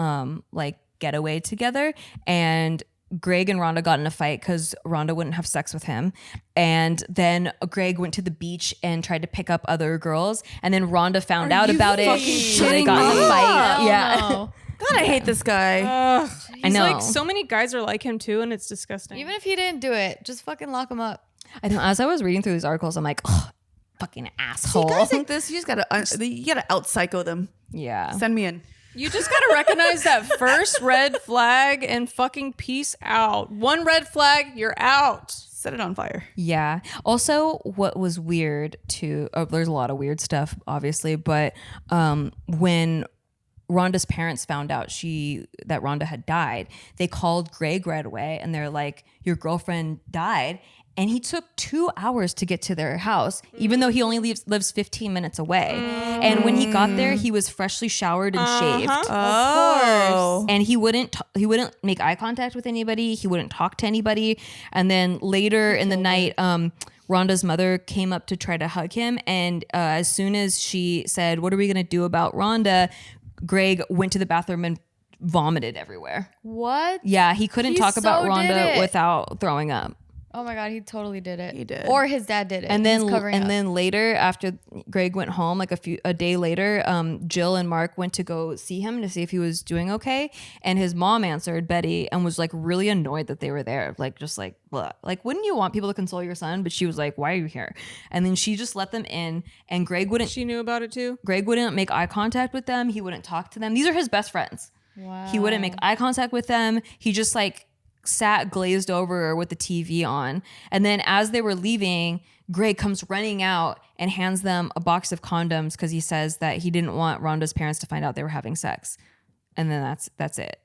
like getaway together, and Greg and Rhonda got in a fight because Rhonda wouldn't have sex with him. And then Greg went to the beach and tried to pick up other girls. And then Rhonda found out about it. So they got in a fight. Hell Yeah. no. God, I hate this guy. I He's know. like, so many guys are like him too, and it's disgusting. Even if he didn't do it, just fucking lock him up. I know. As I was reading through these articles, I'm like, oh, fucking asshole. Guys like this, you just gotta out psycho them. Yeah. Send me in. You just gotta recognize that first red flag and fucking peace out. One red flag, you're out. Set it on fire. Yeah. Also, what was weird too, there's a lot of weird stuff, obviously, but when Rhonda's parents found out that Rhonda had died, they called Greg right away and they're like, your girlfriend died. And he took 2 hours to get to their house, even though he only lives 15 minutes away. And when he got there, he was freshly showered and shaved. Oh. And he wouldn't make eye contact with anybody. He wouldn't talk to anybody. And then later in the night, Rhonda's mother came up to try to hug him. And as soon as she said, what are we going to do about Rhonda? Greg went to the bathroom and vomited everywhere. What? Yeah, he couldn't He talk about so did Rhonda it. without throwing up. Oh my god, he totally did it. He did. Or his dad did it. And He's then covering up. later, after Greg went home, like a day later, Jill and Mark went to go see him to see if he was doing okay. And his mom answered, Betty, and was like really annoyed that they were there. Like, just like, blah. Like, wouldn't you want people to console your son? But she was like, why are you here? And then she just let them in. And Greg wouldn't She knew about it too. make eye contact with them. He wouldn't talk to them. These are his best friends. Wow. He wouldn't make eye contact with them. He just like sat glazed over with the TV on. And then as they were leaving, Greg comes running out and hands them a box of condoms because he says that he didn't want Rhonda's parents to find out they were having sex. And then that's it.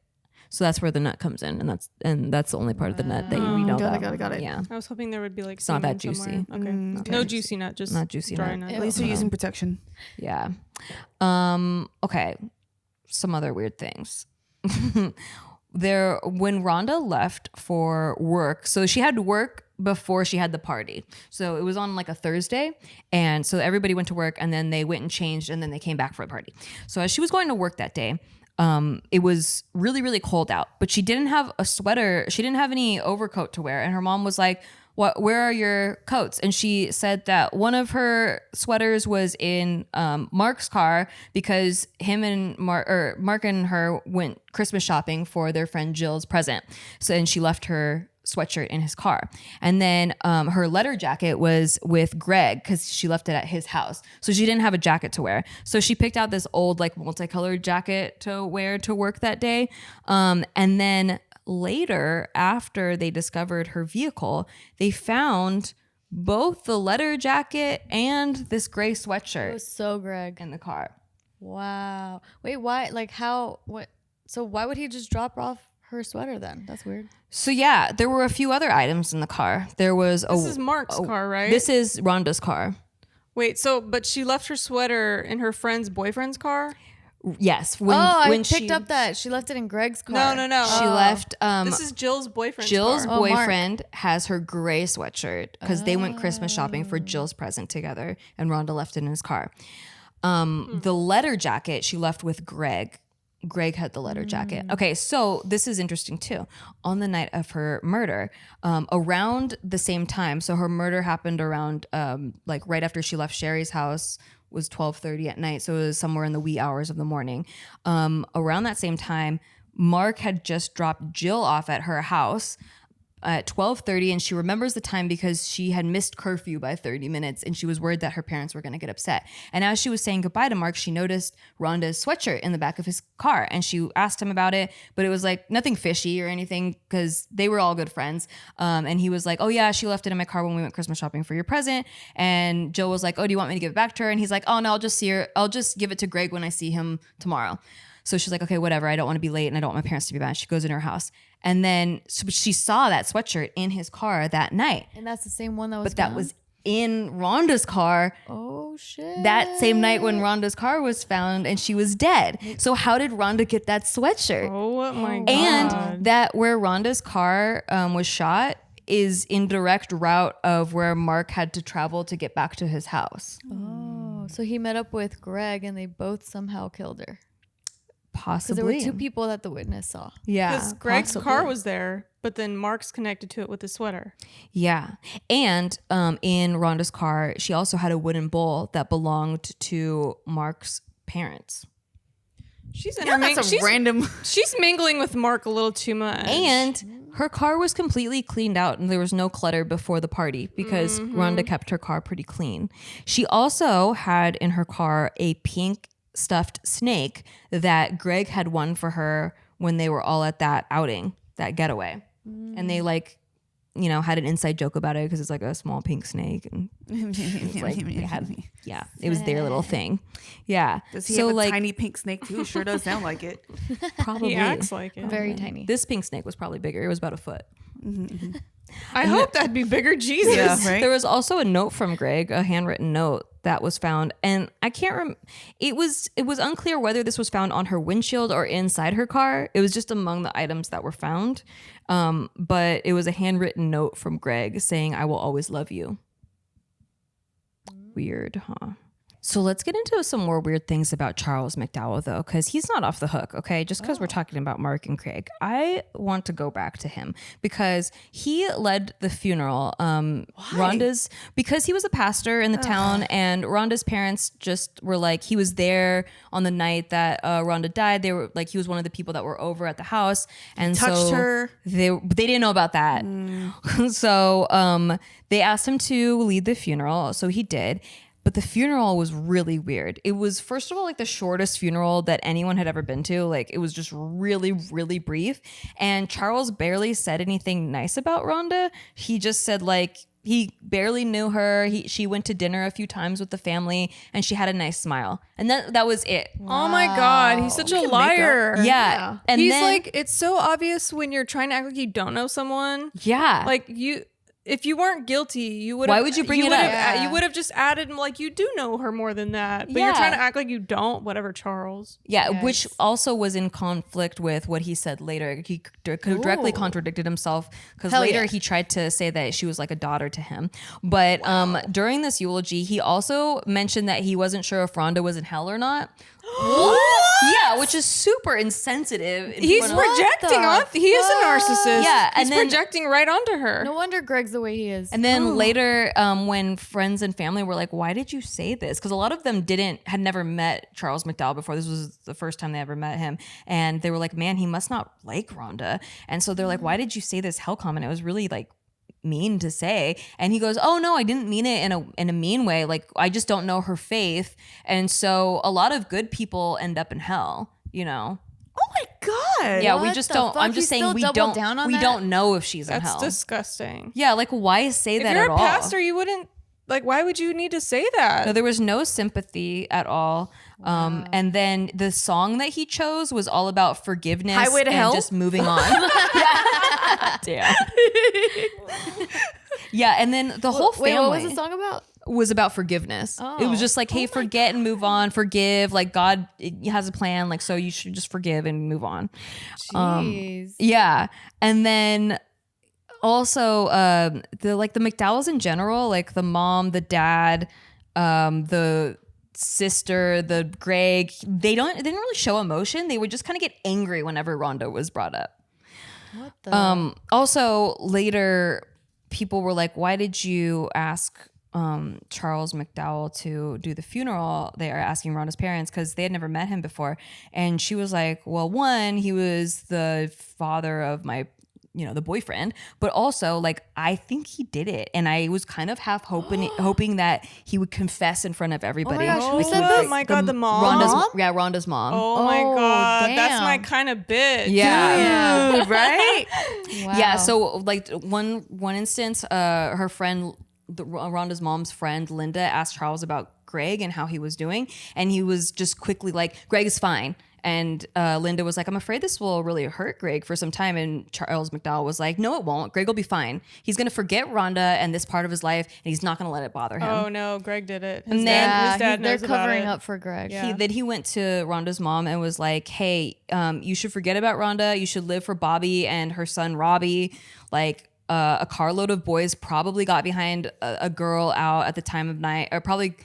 So that's where the nut comes in, and that's the only part of the nut that you know got it, about. got it. Yeah, I was hoping there would be like not that semen juicy. somewhere. Okay. No juicy nut, just Not juicy dry nut. nut. At least you're using protection. yeah. Okay, some other weird things. When Rhonda left for work, so she had to work before she had the party. So it was on like a Thursday. And so everybody went to work and then they went and changed and then they came back for a party. So as she was going to work that day, it was really, really cold out, but she didn't have a sweater. She didn't have any overcoat to wear. And her mom was like, where are your coats? And she said that one of her sweaters was in Mark's car because him and Mark and her went Christmas shopping for their friend Jill's present. So, and she left her sweatshirt in his car. And then her letter jacket was with Greg because she left it at his house. So she didn't have a jacket to wear. So she picked out this old like multicolored jacket to wear to work that day. And then later, after they discovered her vehicle, they found both the letter jacket and this gray It sweatshirt was so Greg. in the car. Wow. Wait, why? Like how? What? So why would he just drop off her sweater then? That's weird. So yeah, there were a few other items in the car. There was This is Mark's car, right? This is Rhonda's car. Wait, so but she left her sweater in her friend's boyfriend's car? Yes. I picked up that she left it in Greg's car. No. She left. This is Jill's boyfriend's Jill's car. boyfriend has her gray sweatshirt because they went Christmas shopping for Jill's present together, and Rhonda left it in his car. The letter jacket she left with Greg. Greg had the letter jacket. Okay, so this is interesting too. On the night of her murder, around the same time, so her murder happened around like right after she left Sherry's house, was 12:30 at night, so it was somewhere in the wee hours of the morning. Around that same time, Mark had just dropped Jill off at her house at 12:30, and she remembers the time because she had missed curfew by 30 minutes and she was worried that her parents were going to get upset. And as she was saying goodbye to Mark, she noticed Rhonda's sweatshirt in the back of his car, and she asked him about it, but it was like nothing fishy or anything because they were all good friends. And he was like, oh yeah, she left it in my car when we went Christmas shopping for your present. And Jill was like, oh, do you want me to give it back to her? And he's like, oh no, I'll just give it to Greg when I see him tomorrow. So she's like, okay, whatever. I don't want to be late and I don't want my parents to be mad. She goes in her house. And then so she saw that sweatshirt in his car that night. And that's the same one that was But that was in Rhonda's car Oh shit. that same night when Rhonda's car was found and she was dead. So how did Rhonda get that sweatshirt? Oh my god. And that where Rhonda's car was shot is in direct route of where Mark had to travel to get back to his house. Oh, so he met up with Greg and they both somehow killed her. Because Possibly. there were two people that the witness saw. Yeah. Because Greg's possibly. car was there, but then Mark's connected to it with his sweater. Yeah. And in Rhonda's car, she also had a wooden bowl that belonged to Mark's parents. She's That's a random. She's mingling with Mark a little too much. And her car was completely cleaned out and there was no clutter before the party because Rhonda kept her car pretty clean. She also had in her car a pink stuffed snake that Greg had won for her when they were all at that outing, that getaway. And they had an inside joke about it because it's like a small pink snake and it was like they had, it was their little thing. Yeah. Does he have a tiny pink snake too? Sure does sound like it. Probably. he acts like it. Very tiny. This pink snake was probably bigger. It was about a foot. I hope that'd be bigger. Jesus. Yeah, right? There was also a note from Greg, a handwritten note that was found, and I can't remember. It was unclear whether this was found on her windshield or inside her car. It was just among the items that were found, but it was a handwritten note from Greg saying, "I will always love you." Weird, huh? So let's get into some more weird things about Charles McDowell, though, because he's not off the hook, okay? Just because we're talking about Mark and Craig. I want to go back to him because he led the funeral. Because he was a pastor in the town, and Rhonda's parents just were like, he was there on the night that Rhonda died. They were like, he was one of the people that were over at the house. And Touched her. They didn't know about that. So they asked him to lead the funeral. So he did. But the funeral was really weird. It was, first of all, like the shortest funeral that anyone had ever been to. Like, it was just really, really brief. And Charles barely said anything nice about Rhonda. He just said, like, he barely knew her. She went to dinner a few times with the family, and she had a nice smile. And that was it. Oh my God, he's such a liar. Yeah. And he's then, like, it's so obvious when you're trying to act like you don't know someone. yeah. Like, if you weren't guilty, you would. Why would you bring it up? You would have just added like you do know her more than that, but Yeah. you're trying to act like you don't. Whatever, Charles. Yeah, which also was in conflict with what he said later. He directly contradicted himself because later he tried to say that she was like a daughter to him. But during this eulogy, he also mentioned that he wasn't sure if Rhonda was in hell or not. What? Yeah, which is super insensitive. He's projecting on. He is a narcissist. Yeah, he's and then- projecting right onto her. No wonder Greg's the way he is. And then later, when friends and family were like, "Why did you say this?" Because a lot of them had never met Charles McDowell before. This was the first time they ever met him, and they were like, "Man, he must not like Rhonda." And so they're like, "Why did you say this hell comment? It was really like mean to say." And he goes, "Oh no, I didn't mean it in a mean way. Like I just don't know her faith." And so a lot of good people end up in hell. You know. Oh my god. Yeah, we What just the don't. fuck? I'm just You saying still we double down on that? don't know if she's in That's hell. disgusting. Yeah, like why say If that you're at a all? pastor, you wouldn't like. Why would you need to say that? No, there was no sympathy at all. And then the song that he chose was all about forgiveness Highway to and Hell? just moving on. Damn. Yeah, and then the whole family Wait, what was the song about? was about forgiveness. It was just like, hey, forget and move on, forgive. Like God has a plan, like so you should just forgive and move on. Jeez. Yeah, and then also the McDowells in general, like the mom, the dad, the sister, the Greg, they didn't really show emotion. They would just kind of get angry whenever Rhonda was brought up. What the? Also later, people were like, "Why did you ask Charles McDowell to do the funeral?" They are asking Rhonda's parents because they had never met him before, and she was like, "Well, one, he was the father of my." The boyfriend, but also like I think he did it, and I was kind of half hoping that he would confess in front of everybody. gosh, who Like, said he- this? Oh my god, the mom. Rhonda's mom. Oh my Oh, god, that's my damn. kind of bitch. Yeah. Dude, right? Wow. Yeah, so like one instance, her friend, Rhonda's mom's friend, Linda, asked Charles about Greg and how he was doing, and he was just quickly like, "Greg is fine." And Linda was like, "I'm afraid this will really hurt Greg for some time." And Charles McDowell was like, "No, it won't. Greg will be fine. He's going to forget Rhonda and this part of his life, and he's not going to let it bother him." Oh no, Greg did it. And then- Yeah, his dad they're knows about covering it. up for Greg. Yeah. He went to Rhonda's mom and was like, "Hey, you should forget about Rhonda. You should live for Bobby and her son Robbie. Like a carload of boys probably got behind a girl out at the time of night, or probably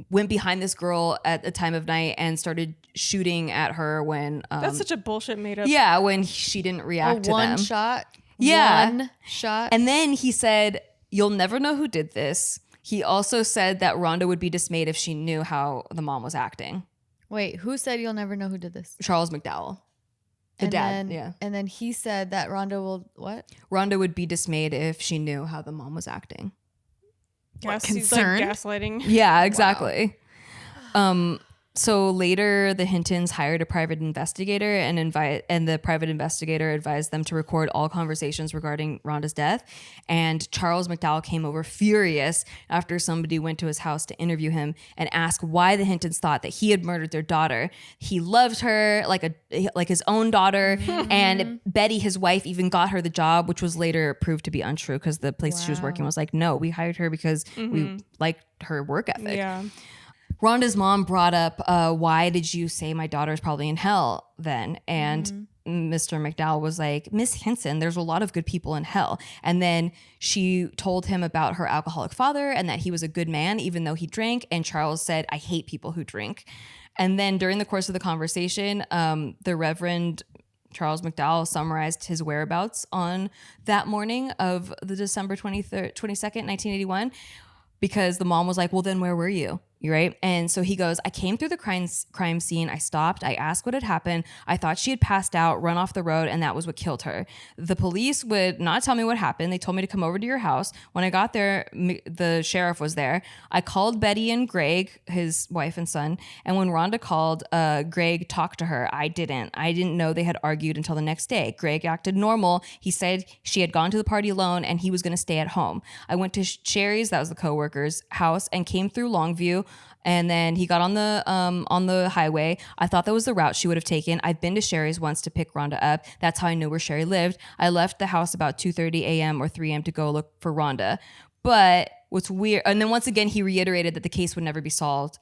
went behind this girl at the time of night and started shooting at her when That's such a bullshit made up. when she didn't react to one them." shot. Yeah. One shot. And then he said, "You'll never know who did this." He also said that Rhonda would be dismayed if she knew how the mom was acting. Wait, who said you'll never know who did this? Charles McDowell. The And dad, then, yeah. And then he said that Rhonda will what? Rhonda would be dismayed if she knew how the mom was acting. He's like concerned? gaslighting. Yeah, exactly. So later, the Hintons hired a private investigator and the private investigator advised them to record all conversations regarding Rhonda's death. And Charles McDowell came over furious after somebody went to his house to interview him and ask why the Hintons thought that he had murdered their daughter. He loved her like his own daughter, and Betty, his wife, even got her the job, which was later proved to be untrue because the place she was working was like, "No, we hired her because we liked her work ethic." Yeah. Rhonda's mom brought up, "Why did you say my daughter's probably in hell then?" And Mr. McDowell was like, "Miss Hinson, there's a lot of good people in hell." And then she told him about her alcoholic father and that he was a good man, even though he drank. And Charles said, "I hate people who drink." And then during the course of the conversation, the Reverend Charles McDowell summarized his whereabouts on that morning of the December 22nd, 1981. Because the mom was like, "Well, then where were you?" You're right. And so he goes, "I came through the crime scene. I stopped. I asked what had happened. I thought she had passed out, run off the road, and that was what killed her. The police would not tell me what happened. They told me to come over to your house. When I got there, the sheriff was there. I called Betty and Greg, his wife and son. And when Rhonda called, Greg talked to her. I didn't know they had argued until the next day. Greg acted normal. He said she had gone to the party alone and he was going to stay at home. I went to Sherry's, that was the coworker's house, and came through Longview. And then he got on the highway. I thought that was the route she would have taken. I've been to Sherry's once to pick Rhonda up. That's how I knew where Sherry lived. I left the house about 2:30 a.m. or 3 a.m. to go look for Rhonda." But what's weird, and then once again, he reiterated that the case would never be solved,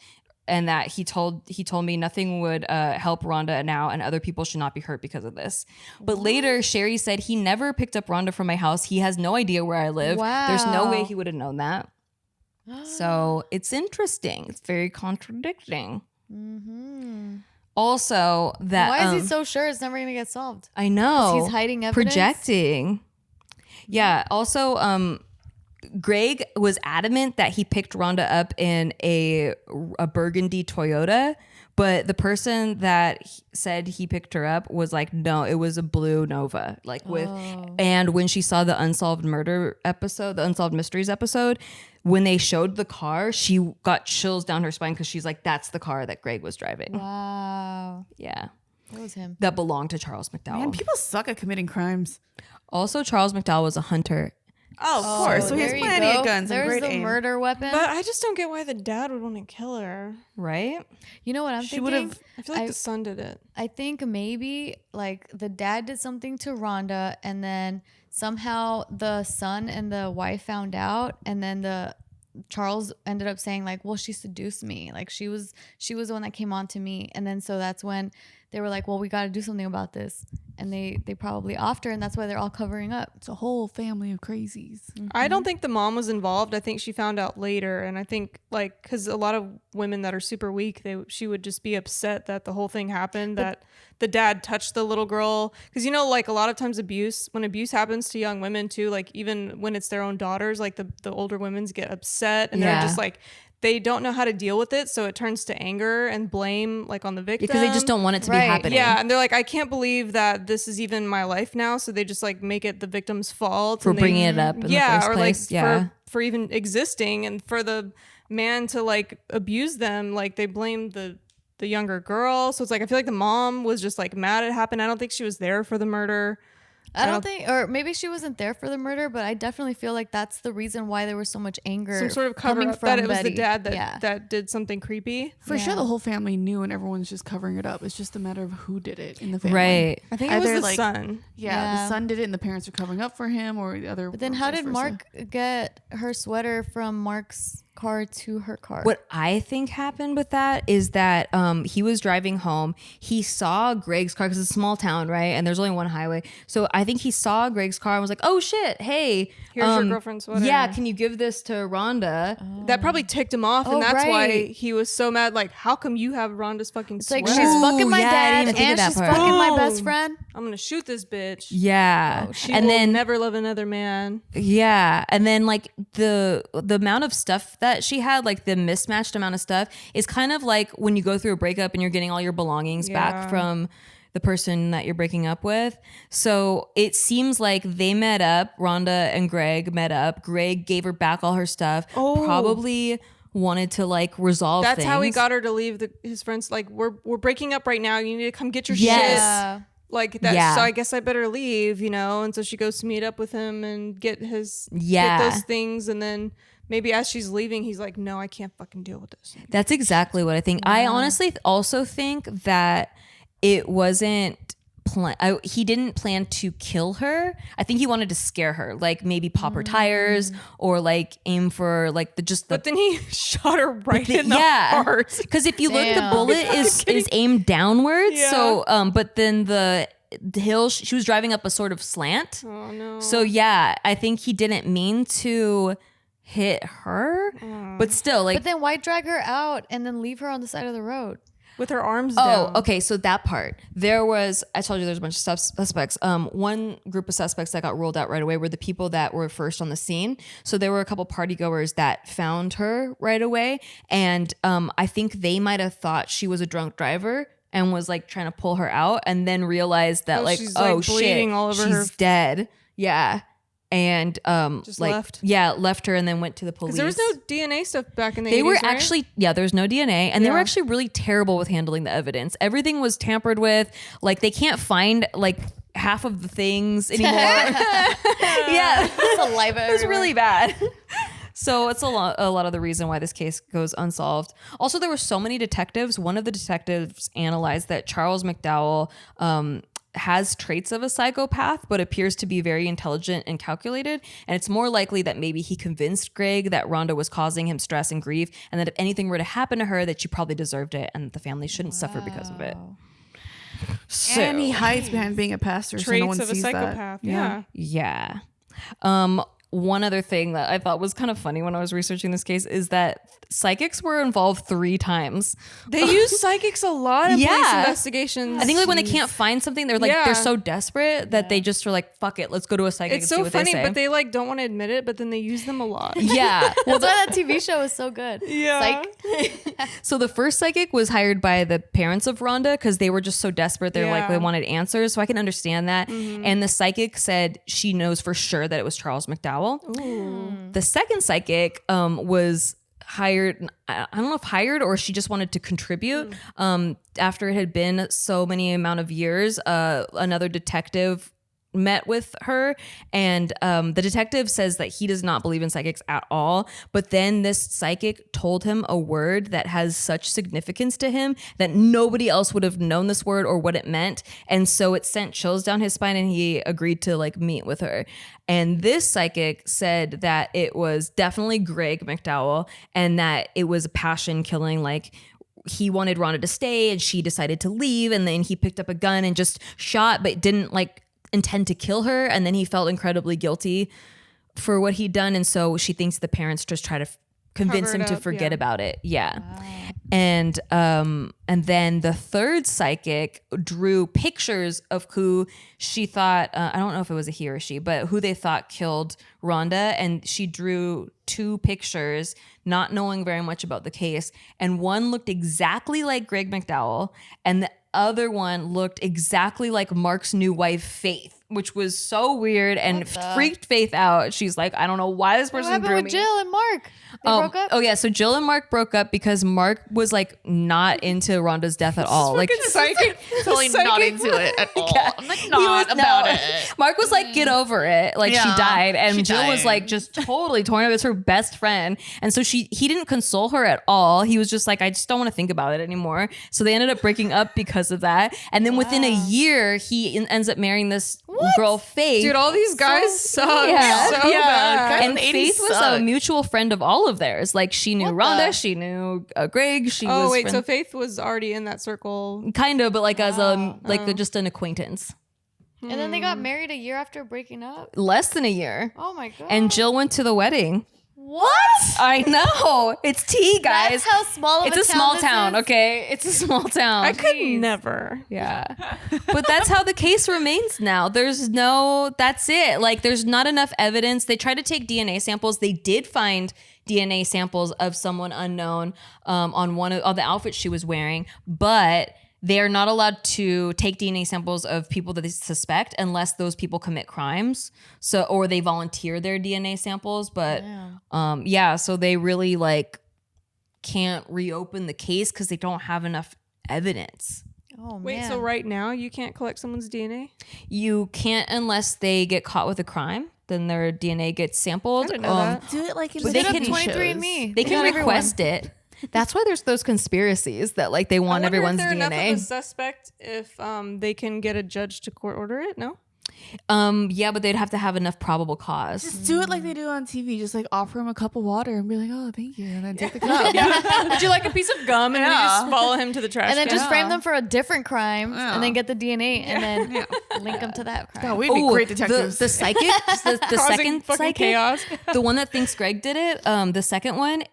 and that he told me nothing would help Rhonda now, and other people should not be hurt because of this. But later, Sherry said he never picked up Rhonda from my house. He has no idea where I live. There's no way he would have known that. So it's interesting. It's very contradicting. Also, that Why is he so sure it's never gonna get solved? I know He's hiding evidence. projecting. Yeah. Also, Greg was adamant that he picked Rhonda up in a burgundy Toyota, but the person that said he picked her up was like, no, it was a blue Nova. And when she saw the Unsolved Murder episode, the Unsolved Mysteries episode, when they showed the car, she got chills down her spine because she's like, that's the car that Greg was driving. Wow. Yeah. That was him. That belonged to Charles McDowell. Man, people suck at committing crimes. Also, Charles McDowell was a hunter. Oh, of course. So he has there you plenty go. of guns and There's great the aim. murder weapon. But I just don't get why the dad would want to kill her. Right? You know what I'm She thinking? would've- I feel like the son did it. I think maybe like the dad did something to Rhonda, and then somehow the son and the wife found out, and then the Charles ended up saying like, well, she seduced me. Like she was the one that came on to me. And then so that's when they were like, well, we got to do something about this. And they probably offed her, and that's why they're all covering up. It's a whole family of crazies. I don't think the mom was involved. I think she found out later, and I think like because a lot of women that are super weak, she would just be upset that the whole thing happened, that the dad touched the little girl. Because you know, like a lot of times when abuse happens to young women too, like even when it's their own daughters, like the older women's get upset and they're just like, they don't know how to deal with it, so it turns to anger and blame like on the victim Because they just don't want it to be happening. Yeah, and they're like, I can't believe that this is even my life now, so they just like make it the victim's fault For and bringing it up in the first place. Like for even existing, and for the man to like abuse them, like they blame the younger girl. So it's like I feel like the mom was just like mad it happened. I don't think she was there for the murder. I don't think, or maybe she wasn't there for the murder, but I definitely feel like that's the reason why there was so much anger. Some sort of cover coming up from that it was Betty. the dad Yeah. that did something creepy. For sure, the whole family knew, and everyone's just covering it up. It's just a matter of who did it in the family. Right. I think it was Either, the like, son. Yeah, the Yeah. son did it, and the parents are covering up for him, or the other. But then or how vice did versa. Mark get her sweater from Mark's car to her car? What I think happened with that is that he was driving home. He saw Greg's car because it's a small town, right? And there's only one highway. So I think he saw Greg's car and was like, oh shit, hey. Here's your girlfriend's sweater. Yeah, can you give this to Rhonda? That probably ticked him off, Oh, and that's why right. he was so mad. Like, how come you have Rhonda's fucking It's sweater? like she's fucking my yeah, I didn't dad even think of and that she's part. fucking my best Boom. friend. I'm gonna shoot this bitch. Yeah. She and will then never love another man. yeah. And then like the amount of stuff that she had, like the mismatched amount of stuff, is kind of like when you go through a breakup and you're getting all your belongings back from the person that you're breaking up with. So it seems like they met up, Rhonda and Greg met up. Greg gave her back all her stuff. Oh. Probably wanted to like resolve That's how he things. got her to leave his friends. Like, we're breaking up right now. You need to come get your Yes. shit. Yeah. Like that. Yeah. So I guess I better leave, you know. And so she goes to meet up with him and get Yeah. those things, and then maybe as she's leaving, he's like, "No, I can't fucking deal with this." That's exactly what I think. I honestly also think that it wasn't he didn't plan to kill her. I think he wanted to scare her, like maybe pop her tires or like aim for like But then he shot her right in the yeah. heart. Because if you look, the Damn. bullet is aimed downwards. Yeah. So, but then the hill, she was driving up a sort of slant. Oh no. So yeah, I think he didn't mean to hit her, but still, like, But then why drag her out and then leave her on the side of the road? With her arms oh, down. okay. So that part, I told you there's a bunch of suspects. One group of suspects that got ruled out right away were the people that were first on the scene. So there were a couple party goers that found her right away. And I think they might have thought she was a drunk driver and was like trying to pull her out, and then realized that she's, like, bleeding shit, all over she's her. dead. Yeah. And Just like left? left her and then went to the police. Because there was no DNA stuff back in the 80s, They were right? actually, there's no DNA, and they were Yeah. actually really terrible with handling the evidence. Everything was tampered with. Like they can't find like half of the things anymore. Yeah, Saliva. it was really bad. So it's a lot of the reason why this case goes unsolved. Also, there were so many detectives. One of the detectives analyzed that Charles McDowell has traits of a psychopath, but appears to be very intelligent and calculated. And it's more likely that maybe he convinced Greg that Rhonda was causing him stress and grief, and that if anything were to happen to her, that she probably deserved it and the family shouldn't suffer because of it. So, And he hides behind being a pastor, so no Traits one of a sees psychopath. that. Yeah. yeah. one other thing that I thought was kind of funny when I was researching this case is that psychics were involved 3 times. They use psychics a lot in police investigations. I think like when they can't find something, they're like they're so desperate that they just are like, fuck it, let's go to a psychic. It's and see so what funny, they say. but they like don't want to admit it, but then they use them a lot. Yeah. That's why that TV show is so good. Yeah. Psych. So the first psychic was hired by the parents of Rhonda because they were just so desperate. They're like, they wanted answers. So I can understand that. And the psychic said she knows for sure that it was Charles McDowell. Ooh. The second psychic was hired. I don't know if hired or she just wanted to contribute. After it had been so many amount of years, another detective met with her, and the detective says that he does not believe in psychics at all, but then this psychic told him a word that has such significance to him that nobody else would have known this word or what it meant, and so it sent chills down his spine, and he agreed to like meet with her. And this psychic said that it was definitely Greg McDowell and that it was a passion killing, like he wanted Rhonda to stay and she decided to leave, and then he picked up a gun and just shot but didn't like intend to kill her, and then he felt incredibly guilty for what he'd done, and so she thinks the parents just try to convince him to forget about it. And then the third psychic drew pictures of who she thought I don't know if it was a he or she, but who they thought killed Rhonda, and she drew 2 pictures not knowing very much about the case, and one looked exactly like Greg McDowell and the other one looked exactly like Mark's new wife, Faith, which was so weird and freaked Faith out. She's like, I don't know why this person What drew happened me. with Jill and Mark? They broke up? Oh yeah, so Jill and Mark broke up because Mark was like not into Rhonda's death at all. Like psychic, Totally not into it at all. I'm like, not about it. Mark was like, get over it. Like she died, and she Jill was died. like just totally torn up. It's her best friend, and so he didn't console her at all. He was just like, I just don't want to think about it anymore. So they ended up breaking up because of that. And then within a year, he ends up marrying this girl, Faith. Dude, all these guys suck. Yeah. So bad. And Faith was a mutual friend of all of theirs. Like she knew Rhonda, she knew Greg. She was wait, so Faith was already in that circle. kind of, but like as just an acquaintance. And then they got married a year after breaking up. Less than a year. Oh my god. And Jill went to the wedding. what? I know. It's tea, guys. That's how small of It's a a small this town, is? okay? It's a small town. I could never. Yeah. But that's how the case remains now. That's it. Like there's not enough evidence. They tried to take DNA samples. They did find DNA samples of someone unknown on one of the outfits she was wearing, but they are not allowed to take DNA samples of people that they suspect unless those people commit crimes. So, or they volunteer their DNA samples. But so they really like can't reopen the case because they don't have enough evidence. Oh Wait, man. so right now you can't collect someone's DNA? You can't unless they get caught with a crime. Then their DNA gets sampled. I didn't know that. Do it like in But the they can- 23andMe. They can got everyone. request it. That's why there's those conspiracies that like they want everyone's if they're enough of a DNA. suspect if they can get a judge to court order it. No. Yeah, but they'd have to have enough probable cause. Just do it like they do on TV. Just like offer him a cup of water and be like, "Oh, thank you," and then take the cup. Would you like a piece of gum and you just follow him to the trash And then can? just frame them for a different crime and then Yeah. get the DNA and then link them to that crime. God, we'd be great detectives. The psychic, the Causing second fucking psychic, chaos. the one that thinks Greg did it, the second one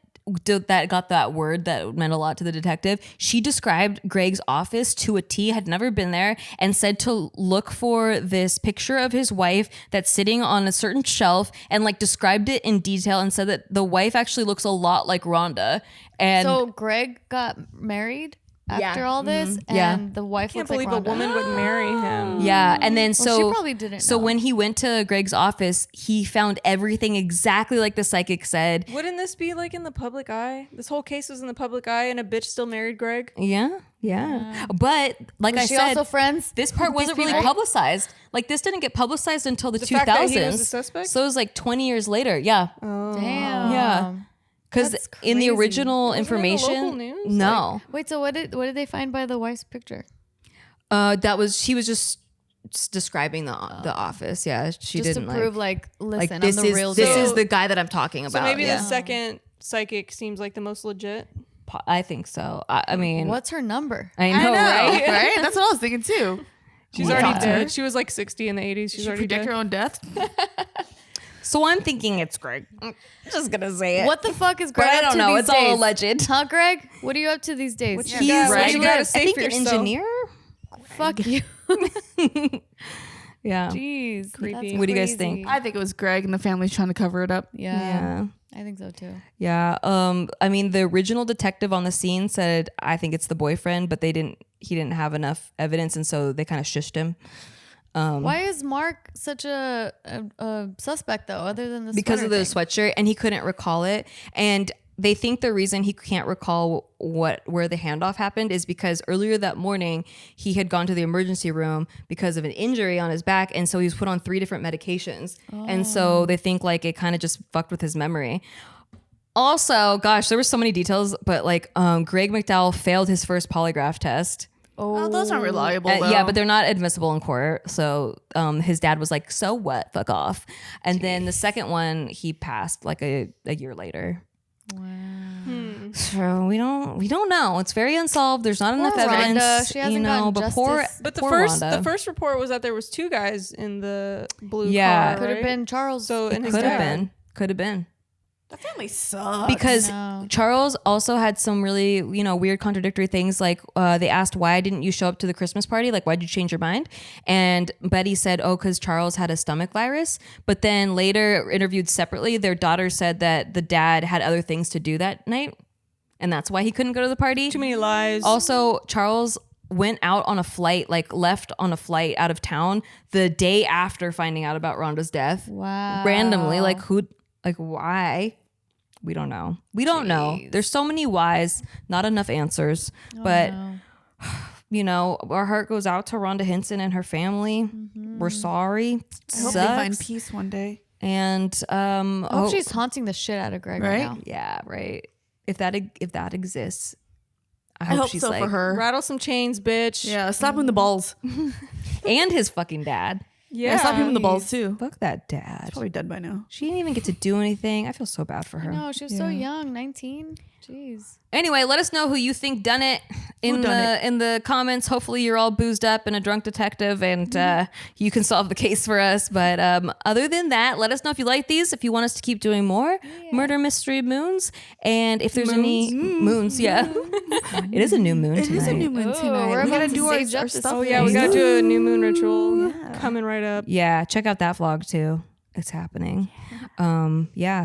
that got that word that meant a lot to the detective. She described Greg's office to a T, had never been there, and said to look for this picture of his wife that's sitting on a certain shelf, and like described it in detail and said that the wife actually looks a lot like Rhonda. And So Greg got married after all this, and Yeah. the wife I can't looks like believe a Rhonda. woman would marry him. yeah, and then Well, so she probably didn't So know. when he went to Greg's office, he found everything exactly like the psychic said. Wouldn't this be like in the public eye? This whole case was in the public eye and a bitch still married Greg? Yeah. But like Was I she said, also friends? this part wasn't really publicized. Like this didn't get publicized until the 2000s. fact that he was a suspect? So it was like 20 years later. Yeah. Damn. Yeah. Because That's in the crazy. original Wasn't it in the information, local news? no. Wait, so what did they find by the wife's picture? She was just describing the office. Yeah. She Just didn't to prove like listen, this I'm the is real this deal. is the guy that I'm talking So about. maybe yeah. the second psychic seems like the most legit. I think so. I mean, What's her number? I know, right? right? That's what I was thinking too. She's Yeah. already dead. She was like 60 in the 80s. She's She already predict dead. her own death. So I'm thinking it's Greg. I'm just gonna say it. What the fuck is Greg But I up don't to know. these It's all days? alleged. Huh, Greg? What are you up to these days? What you He's got? What like, you gotta I say think for an yourself? engineer. Fuck you. Yeah. Jeez. Creepy. that's What do you guys think? crazy. I think it was Greg and the family's trying to cover it up. Yeah. Yeah. I think so too. Yeah. I mean, the original detective on the scene said, I think it's the boyfriend, but he didn't have enough evidence. And so they kind of shushed him. Why is Mark such a suspect though, other than the Because of the sweater sweatshirt, and he couldn't recall it. And they think the reason he can't recall where the handoff happened is because earlier that morning he had gone to the emergency room because of an injury on his back, and so he was put on 3 different medications. And so they think like it kind of just fucked with his memory. Also, gosh, there were so many details, but like Greg McDowell failed his first polygraph test. Oh, those aren't reliable. Though. Yeah, but they're not admissible in court. So his dad was like, "So what? Fuck off." And then the second one he passed like a year later. So we don't know. It's very unsolved. There's not enough Rhonda. evidence. She hasn't gotten but justice. But the poor first Rhonda. report was that there was 2 guys in the blue Yeah. car. Could have right? been Charles. So and his could have dad. been. Could have been. The family sucks. Because No. Charles also had some really, weird contradictory things. Like they asked, why didn't you show up to the Christmas party? Like, why'd you change your mind? And Betty said, oh, because Charles had a stomach virus. But then later interviewed separately, their daughter said that the dad had other things to do that night. And that's why he couldn't go to the party. Too many lies. Also, Charles went out on a flight, like left on a flight out of town the day after finding out about Rhonda's death. Wow. Randomly, why? We don't know. We don't know. There's so many whys, not enough answers. But, our heart goes out to Rhonda Hinson and her family. We're sorry. I hope they find peace one day. And I hope she's haunting the shit out of Greg right, Right? now. yeah, right. If that exists, I I hope hope she's so like, for her. Rattle some chains, bitch. Yeah, slap him in the balls. and his fucking dad. Yeah, slap him in the balls too. Fuck that dad. Probably dead by now. She didn't even get to do anything. I feel so bad for her. No, she was so young, 19. Jeez. Anyway, let us know who you think done it in the comments. Hopefully you're all boozed up and a drunk detective and you can solve the case for us. But other than that, let us know if you like these, if you want us to keep doing more murder mystery moons, and if there's any moons. Yeah. It is a new moon tonight. It is a new moon Ooh, tonight. we're We about gotta to do sage our up this stuff. Oh yeah, we gotta do a new moon ritual coming right up. Yeah, check out that vlog too. It's happening.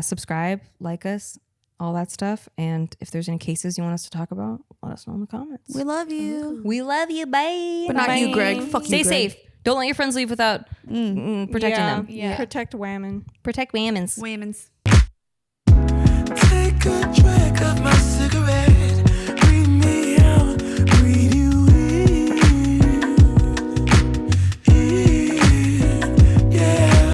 Subscribe, like us, all that stuff. And if there's any cases you want us to talk about, let us know in the comments. We love you. We love you. Bye. But not you, Greg. Fuck you, Stay Greg. safe. Don't let your friends leave without protecting them. Yeah. Protect women. Protect women's. Women's. Take a drag of my cigarette.